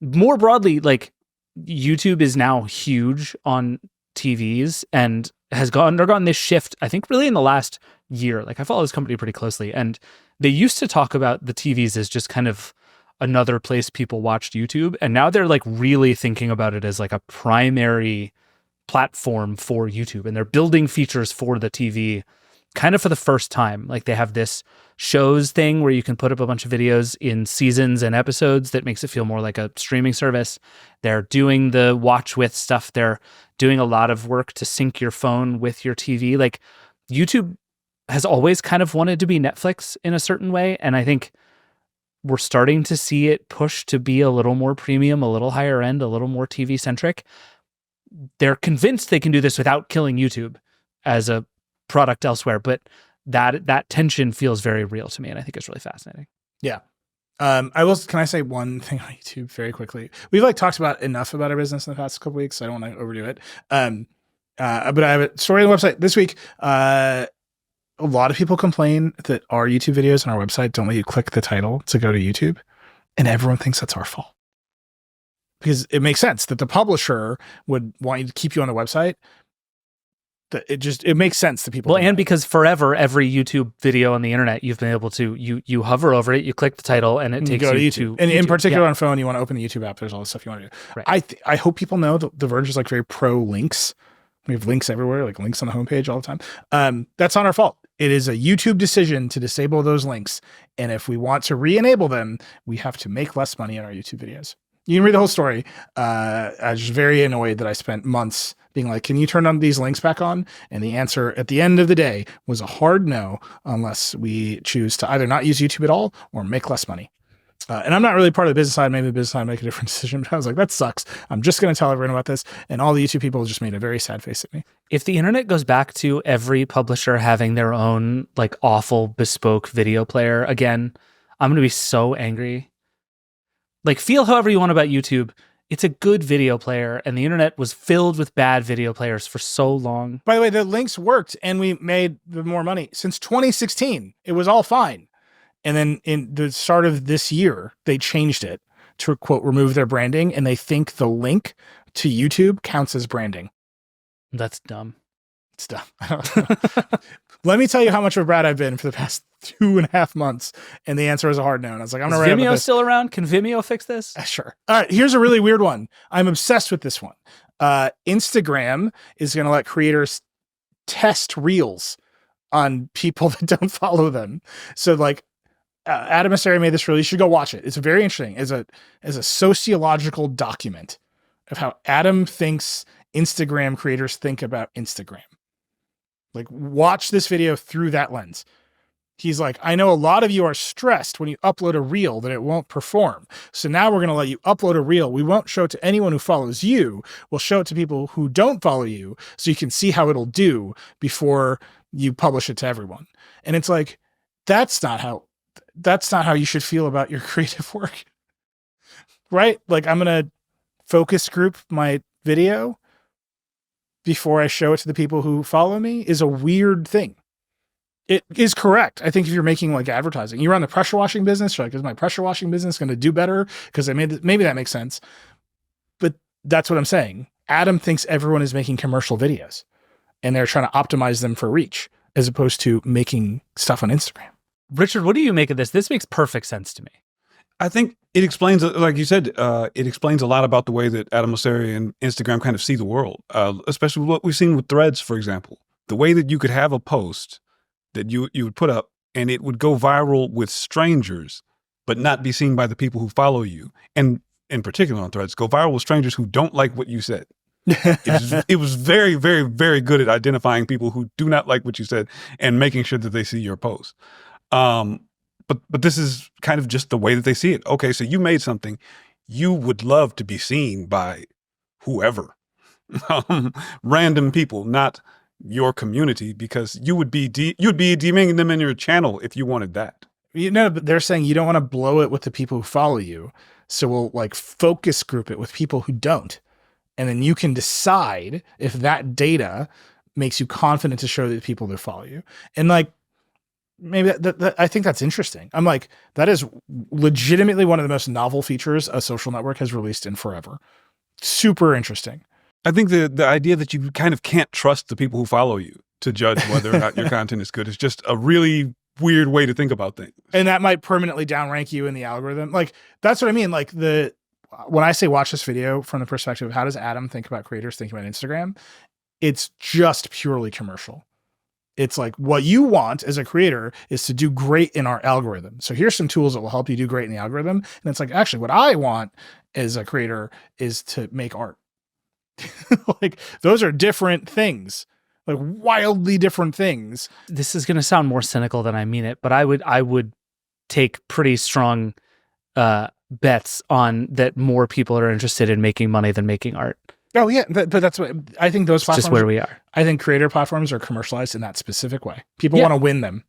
more broadly, YouTube is now huge on TVs and has undergone this shift, I think, really in the last year. I follow this company pretty closely, and they used to talk about the TVs as just kind of another place people watched YouTube, and now they're really thinking about it as a primary platform for YouTube, and they're building features for the TV kind of for the first time. They have this shows thing where you can put up a bunch of videos in seasons and episodes that makes it feel more like a streaming service. They're doing the Watch With stuff. They're doing a lot of work to sync your phone with your TV. YouTube has always kind of wanted to be Netflix in a certain way, and I think we're starting to see it push to be a little more premium, a little higher end, a little more TV centric. They're convinced they can do this without killing YouTube as a product elsewhere, but that tension feels very real to me, and I think it's really fascinating. Yeah. Can I say one thing on YouTube very quickly? We've talked about enough about our business in the past couple weeks, so I don't want to overdo it. But I have a story on the website this week. A lot of people complain that our YouTube videos on our website don't let you click the title to go to YouTube, and everyone thinks that's our fault. Because it makes sense that the publisher would want you to keep you on the website. It makes sense to people. Well, and because forever, every YouTube video on the internet, you've been able to, you hover over it, you click the title, and it takes you to YouTube. And in particular on phone, you want to open the YouTube app. There's all this stuff you want to do. Right. I hope people know that the Verge is very pro links. We have links everywhere, links on the homepage all the time. That's not our fault. It is a YouTube decision to disable those links. And if we want to re-enable them, we have to make less money on our YouTube videos. You can read the whole story. I was just very annoyed that I spent months being like, can you turn on these links back on? And the answer at the end of the day was a hard no, unless we choose to either not use YouTube at all or make less money. And I'm not really part of the business side. Maybe the business side make a different decision, but I was like, that sucks. I'm just going to tell everyone about this. And all the YouTube people just made a very sad face at me. If the internet goes back to every publisher having their own awful bespoke video player again, I'm going to be so angry. Feel however you want about YouTube. it's a good video player, and the internet was filled with bad video players for so long. By the way, the links worked, and we made more money. Since 2016, it was all fine. And then in the start of this year, they changed it to, quote, remove their branding, and they think the link to YouTube counts as branding. That's dumb. It's dumb. Let me tell you how much of a brat I've been for the past 2.5 months. And the answer is a hard no. And I was like, I'm going to write Vimeo still around? Can Vimeo fix this? Sure. All right. Here's a really weird one. I'm obsessed with this one. Instagram is going to let creators test reels on people that don't follow them. So like Adam Mosseri made this reel. You should go watch it. It's very interesting as a sociological document of how Adam thinks Instagram creators think about Instagram. Like, watch this video through that lens. He's like, I know a lot of you are stressed when you upload a reel that it won't perform. So now we're going to let you upload a reel. We won't show it to anyone who follows you. We'll show it to people who don't follow you so you can see how it'll do before you publish it to everyone. And it's like, that's not how you should feel about your creative work. Right? Like, I'm going to focus group my video before I show it to the people who follow me is a weird thing. It is correct. I think if you're making like advertising, you run the pressure washing business, you're like, is my pressure washing business going to do better? Because maybe that makes sense. But that's what I'm saying. Adam thinks everyone is making commercial videos and they're trying to optimize them for reach as opposed to making stuff on Instagram. Richard, what do you make of this? This makes perfect sense to me. I think it explains, like you said, it explains a lot about the way that Adam Mosseri and Instagram kind of see the world, especially what we've seen with Threads, for example. The way that you could have a post that you would put up and it would go viral with strangers, but not be seen by the people who follow you. And in particular on Threads, go viral with strangers who don't like what you said. It was very, very, very good at identifying people who do not like what you said and making sure that they see your post. But this is kind of just the way that they see it. Okay, so you made something. You would love to be seen by whoever. Random people, not your community, because you'd be deeming them in your channel if you wanted that. You know, but they're saying you don't want to blow it with the people who follow you. So we'll like focus group it with people who don't. And then you can decide if that data makes you confident to show the people that follow you. And like, maybe that I think that's interesting. I'm like, that is legitimately one of the most novel features a social network has released in forever. Super interesting. I think the idea that you kind of can't trust the people who follow you to judge whether or not your content is good is just a really weird way to think about things. And that might permanently downrank you in the algorithm. Like, that's what I mean. Like when I say watch this video from the perspective of how does Adam think about creators thinking about Instagram, it's just purely commercial. It's like what you want as a creator is to do great in our algorithm. So here's some tools that will help you do great in the algorithm. And it's like, actually, what I want as a creator is to make art. Like, those are different things, like wildly different things. This is going to sound more cynical than I mean it, but I would take pretty strong bets on that more people are interested in making money than making art. Oh yeah, but that's what I think. Those platforms, just where we are. I think creator platforms are commercialized in that specific way. People want to win them,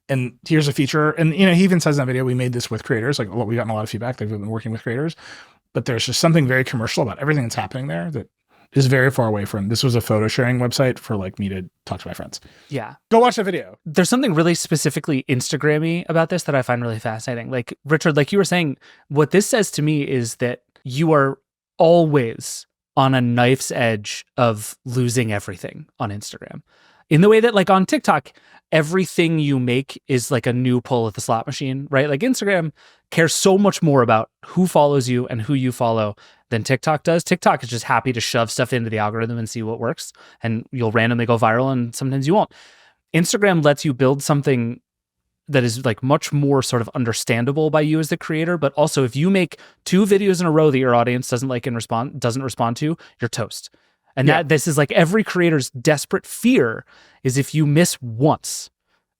and here's a feature. And you know, he even says in that video, we made this with creators. Like, we gotten a lot of feedback that we've been working with creators, but there's just something very commercial about everything that's happening there that is very far away from. This was a photo sharing website for like me to talk to my friends. Yeah, go watch the video. There's something really specifically Instagram-y about this that I find really fascinating. Like Richard, like you were saying, what this says to me is that you are always on a knife's edge of losing everything on Instagram. In the way that like on TikTok, everything you make is like a new pull at the slot machine, right? Like Instagram cares so much more about who follows you and who you follow than TikTok does. TikTok is just happy to shove stuff into the algorithm and see what works, and you'll randomly go viral and sometimes you won't. Instagram lets you build something that is like much more sort of understandable by you as the creator, but also if you make 2 videos in a row that your audience doesn't like and doesn't respond to, you're toast. And that this is like every creator's desperate fear is if you miss once,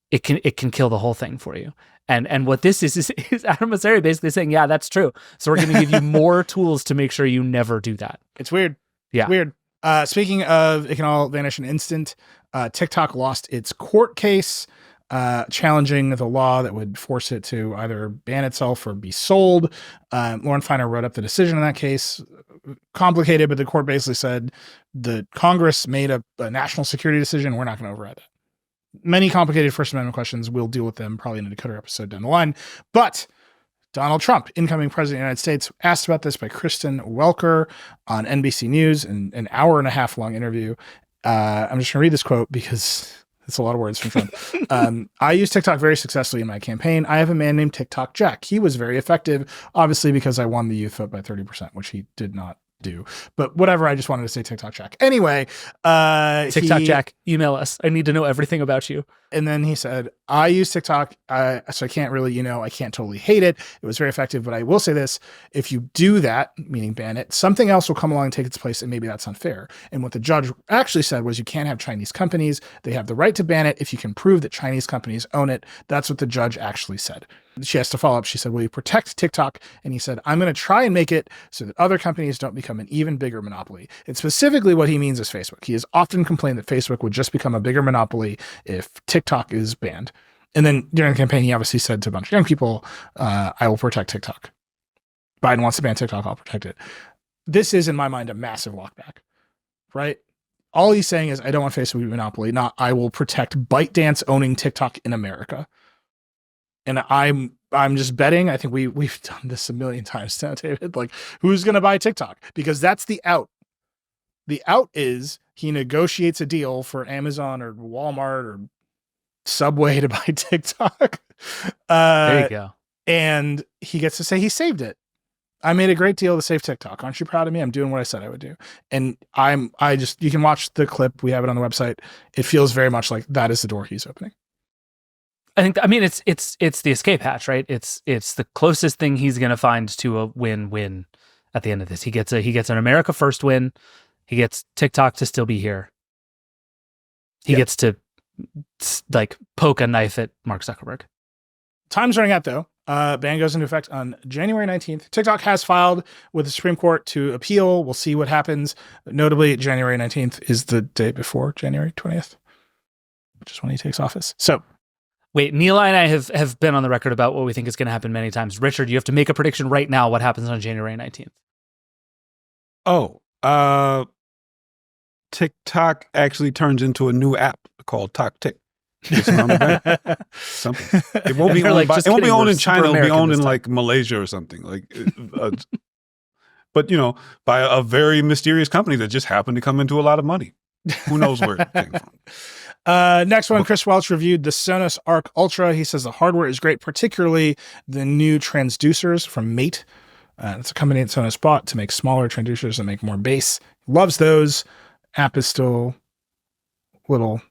it can kill the whole thing for you. And what this is Adam Mosseri basically saying, yeah, that's true. So we're going to give you more tools to make sure you never do that. It's weird. Yeah. It's weird. Speaking of, it can all vanish in an instant. TikTok lost its court case. challenging the law that would force it to either ban itself or be sold. Lauren Feiner wrote up the decision in that case. Complicated, but the court basically said the Congress made a national security decision. We're not going to override that. Many complicated First Amendment questions. We'll deal with them probably in a Decoder episode down the line. But Donald Trump, incoming president of the United States, asked about this by Kristen Welker on NBC News in an hour and a half long interview. I'm just going to read this quote because it's a lot of words from Trump. I use TikTok very successfully in my campaign. I have a man named TikTok Jack. He was very effective, obviously, because I won the youth vote by 30%, which he did not do. But whatever, I just wanted to say TikTok Jack. Anyway, TikTok Jack, email us. I need to know everything about you. And then he said, I use TikTok, so I can't really, I can't totally hate it. It was very effective, but I will say this, if you do that, meaning ban it, something else will come along and take its place, and maybe that's unfair. And what the judge actually said was you can't have Chinese companies. They have the right to ban it if you can prove that Chinese companies own it. That's what the judge actually said. She has to follow up. She said, will you protect TikTok? And he said, I'm going to try and make it so that other companies don't become an even bigger monopoly. And specifically what he means is Facebook. He has often complained that Facebook would just become a bigger monopoly if TikTok is banned. And then during the campaign, he obviously said to a bunch of young people, I will protect TikTok. Biden wants to ban TikTok, I'll protect it. This is, in my mind, a massive walkback, right? All he's saying is, I don't want Facebook to be a monopoly, not I will protect ByteDance owning TikTok in America. And I'm just betting, I think we've done this a million times now, David, like who's going to buy TikTok? Because that's the out. The out is he negotiates a deal for Amazon or Walmart or Subway to buy TikTok. There you go. And he gets to say he saved it. I made a great deal to save TikTok. Aren't you proud of me? I'm doing what I said I would do. And you can watch the clip. We have it on the website. It feels very much like that is the door he's opening. I mean, it's the escape hatch, right? It's the closest thing he's going to find to a win-win at the end of this. He gets an America First win. He gets TikTok to still be here. He gets to like poke a knife at Mark Zuckerberg. Time's running out though. Ban goes into effect on January 19th. TikTok has filed with the Supreme Court to appeal. We'll see what happens. Notably, January 19th is the day before January 20th, which is when he takes office. So wait, Neil and I have been on the record about what we think is going to happen many times. Richard, you have to make a prediction right now. What happens on January 19th? TikTok actually turns into a new app called TokTik. Something. It won't be owned it won't be owned in China. It'll be owned in like Malaysia or something. Like, but by a very mysterious company that just happened to come into a lot of money. Who knows where it came from? Next one, Chris Welch reviewed the Sonos Arc Ultra. He says the hardware is great, particularly the new transducers from Mate. It's a company that Sonos bought to make smaller transducers and make more bass. Loves those. App is still little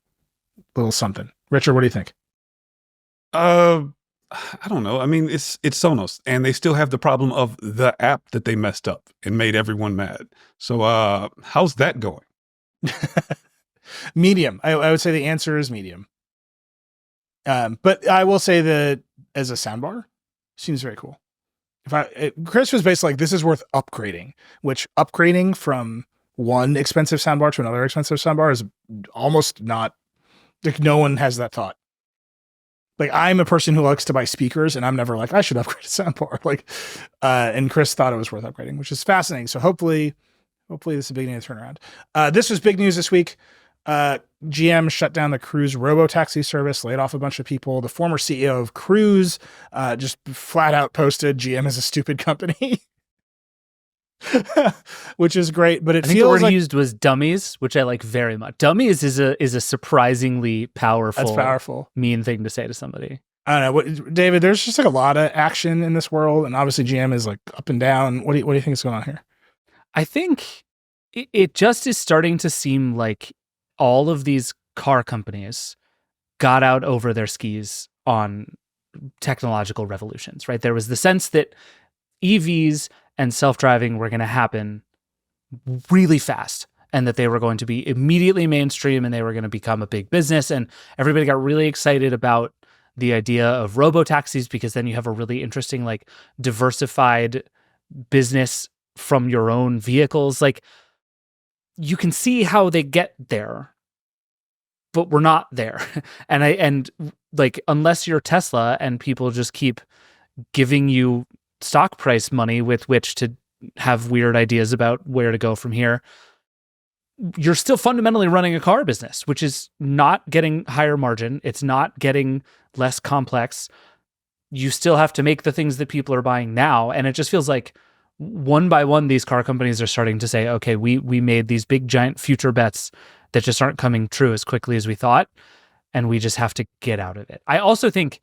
something. Richard, what do you think? I don't know. I mean, it's Sonos, and they still have the problem of the app that they messed up and made everyone mad. So how's that going? Medium. I would say the answer is medium. But I will say that as a soundbar, seems very cool. Chris was basically like, this is worth upgrading, which upgrading from one expensive soundbar to another expensive soundbar is almost not, like, no one has that thought. Like, I'm a person who likes to buy speakers, and I'm never like, I should upgrade a soundbar. Like, and Chris thought it was worth upgrading, which is fascinating. So hopefully this is the beginning of the turnaround. This was big news this week. GM shut down the Cruise robo-taxi service, laid off a bunch of people. The former CEO of Cruise just flat out posted, GM is a stupid company. Which is great, but I think the word he used was dummies, which I like very much. Dummies is a surprisingly powerful, mean thing to say to somebody. I don't know, David. There's just like a lot of action in this world, and obviously GM is like up and down. What do you think is going on here? I think it just is starting to seem like all of these car companies got out over their skis on technological revolutions. Right? There was the sense that EVs and self-driving were going to happen really fast, and that they were going to be immediately mainstream, and they were going to become a big business. And everybody got really excited about the idea of robo-taxis, because then you have a really interesting, like, diversified business from your own vehicles. Like, you can see how they get there, but we're not there. And like, unless you're Tesla and people just keep giving you stock price money with which to have weird ideas about where to go from here, you're still fundamentally running a car business, which is not getting higher margin. It's not getting less complex. You still have to make the things that people are buying now. And it just feels like one by one, these car companies are starting to say, okay, we made these big giant future bets that just aren't coming true as quickly as we thought. And we just have to get out of it. I also think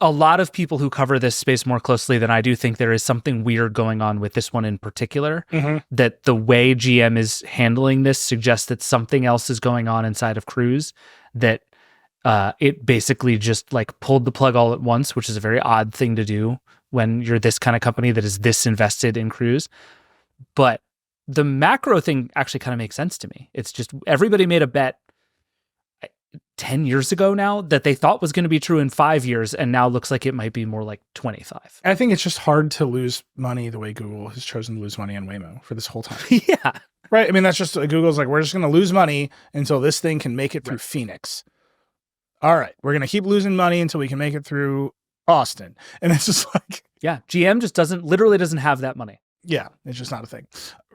a lot of people who cover this space more closely than I do think there is something weird going on with this one in particular, that the way GM is handling this suggests that something else is going on inside of Cruise, that it basically just like pulled the plug all at once, which is a very odd thing to do when you're this kind of company that is this invested in Cruise. But the macro thing actually kind of makes sense to me. It's just everybody made a bet 10 years ago now that they thought was going to be true in 5 years, and now looks like it might be more like 25. I think it's just hard to lose money the way Google has chosen to lose money on Waymo for this whole time. Yeah. Right? I mean, that's just, Google's like, we're just going to lose money until this thing can make it through Phoenix. All right, we're going to keep losing money until we can make it through Austin. And it's just like... Yeah, GM just literally doesn't have that money. Yeah, it's just not a thing.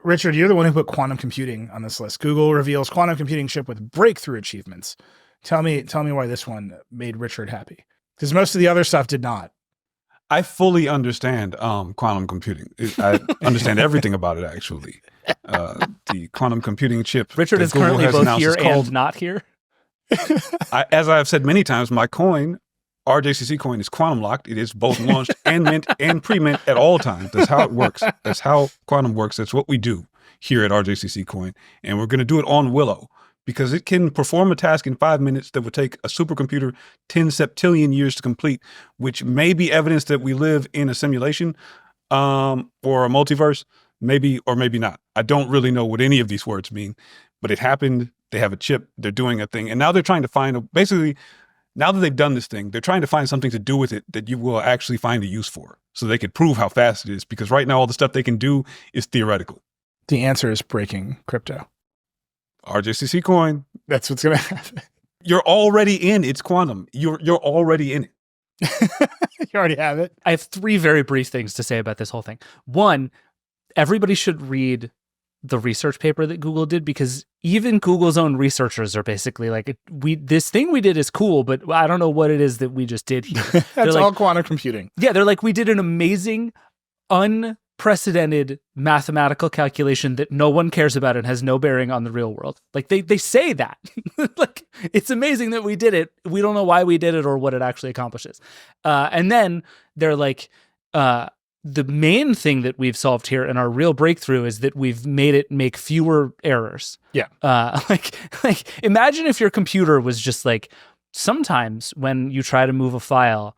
Richard, you're the one who put quantum computing on this list. Google reveals quantum computing chip with breakthrough achievements. Tell me why this one made Richard happy. Because most of the other stuff did not. I fully understand quantum computing. I understand everything about it, actually. The quantum computing chip. Richard is currently both here and not here. As I've said many times, my coin, RJCC coin, is quantum locked. It is both launched and mint and pre-mint at all times. That's how it works. That's how quantum works. That's what we do here at RJCC coin. And we're going to do it on Willow, because it can perform a task in 5 minutes that would take a supercomputer 10 septillion years to complete, which may be evidence that we live in a simulation or a multiverse, maybe or maybe not. I don't really know what any of these words mean, but it happened. They have a chip. They're doing a thing. And now they're trying to find, basically, now that they've done this thing, they're trying to find something to do with it that you will actually find a use for, so they could prove how fast it is, because right now all the stuff they can do is theoretical. The answer is breaking crypto. RJCC coin. That's what's going to happen. You're already in. It's quantum. You're already in it. You already have it. I have 3 very brief things to say about this whole thing. One, everybody should read the research paper that Google did, because even Google's own researchers are basically like, this thing we did is cool, but I don't know what it is that we just did here. That's all quantum computing. Yeah, they're like, we did an amazing, unprecedented mathematical calculation that no one cares about and has no bearing on the real world. Like they say that. Like, it's amazing that we did it. We don't know why we did it or what it actually accomplishes. And then they're like, the main thing that we've solved here and our real breakthrough is that we've made it make fewer errors. Yeah. Like imagine if your computer was just like, sometimes when you try to move a file,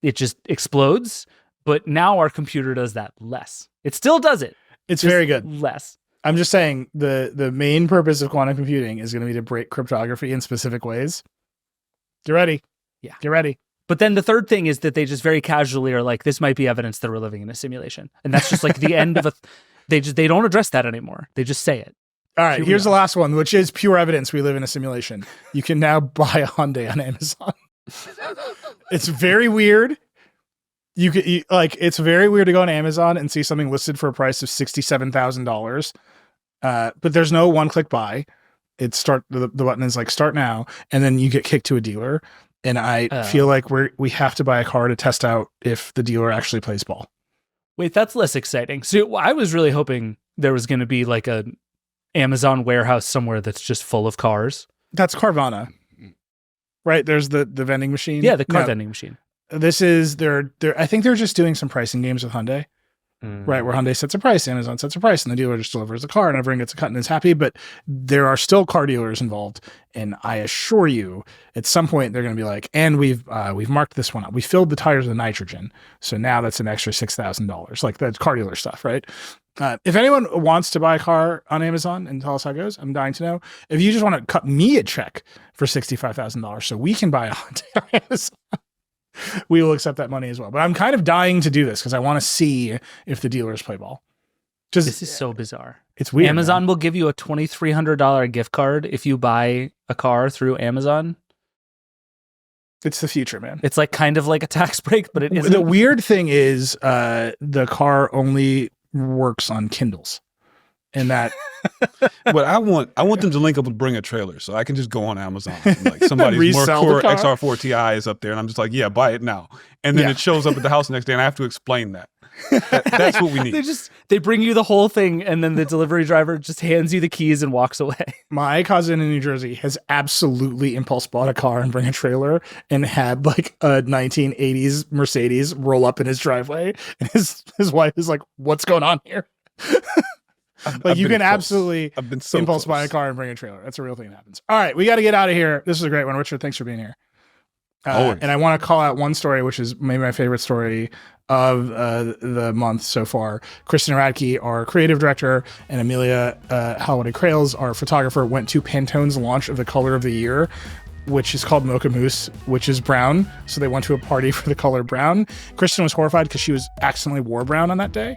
it just explodes. But now our computer does that less. It still does it. It's very good. Less. I'm just saying the main purpose of quantum computing is going to be to break cryptography in specific ways. Get ready. Yeah. Get ready. But then the third thing is that they just very casually are like, this might be evidence that we're living in a simulation. And that's just like the end of they don't address that anymore. They just say it. All right, here's the last one, which is pure evidence we live in a simulation. You can now buy a Hyundai on Amazon. It's very weird. It's very weird to go on Amazon and see something listed for a price of $67,000. But there's no one-click buy. The button is like start now, and then you get kicked to a dealer. And I feel like we have to buy a car to test out if the dealer actually plays ball. Wait, that's less exciting. So I was really hoping there was going to be like a Amazon warehouse somewhere that's just full of cars. That's Carvana, right? There's the vending machine. Yeah, the car vending machine. This is I think they're just doing some pricing games with Hyundai. Right, where Hyundai sets a price, Amazon sets a price, and the dealer just delivers the car and everyone gets a cut and is happy. But there are still car dealers involved. And I assure you, at some point, they're going to be like, and we've marked this one up. We filled the tires with nitrogen. So now that's an extra $6,000. Like that's car dealer stuff, right? If anyone wants to buy a car on Amazon and tell us how it goes, I'm dying to know. If you just want to cut me a check for $65,000 so we can buy a Hyundai on Amazon, we will accept that money as well. But I'm kind of dying to do this because I want to see if the dealers play ball. This is so bizarre. It's weird. Amazon will give you a $2,300 gift card if you buy a car through Amazon. It's the future, man. It's like kind of like a tax break, but it isn't. The weird thing is the car only works on Kindles. And that But I want them to link up with Bring a Trailer so I can just go on Amazon. And like somebody's Merkur XR4 Ti is up there and I'm just like, yeah, buy it now. And then it shows up at the house the next day and I have to explain that. That's what we need. They bring you the whole thing and then the delivery driver just hands you the keys and walks away. My cousin in New Jersey has absolutely impulse bought a car and Bring a Trailer and had like a 1980s Mercedes roll up in his driveway. And his wife is like, what's going on here? Like you can absolutely impulse buy a car and Bring a Trailer. That's a real thing that happens. All right, we got to get out of here. This is a great one. Richard, thanks for being here. And I want to call out one story, which is maybe my favorite story of the month so far. Kristen Radke, our creative director, and Amelia Halliday-Crales, our photographer, went to Pantone's launch of the color of the year, which is called Mocha Mousse, which is brown. So they went to a party for the color brown. Kristen was horrified because she was accidentally wore brown on that day.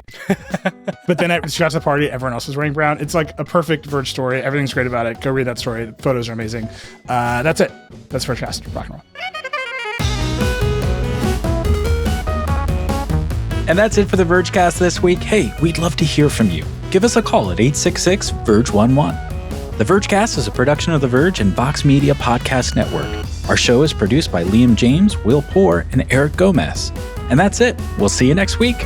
But then she got to the party, everyone else was wearing brown. It's like a perfect Verge story. Everything's great about it. Go read that story. The photos are amazing. That's it. That's Vergecast. Rock and roll. And that's it for the Vergecast this week. Hey, we'd love to hear from you. Give us a call at 866-VERGE11. The Vergecast is a production of The Verge and Vox Media Podcast Network. Our show is produced by Liam James, Will Poor, and Eric Gomez. And that's it. We'll see you next week.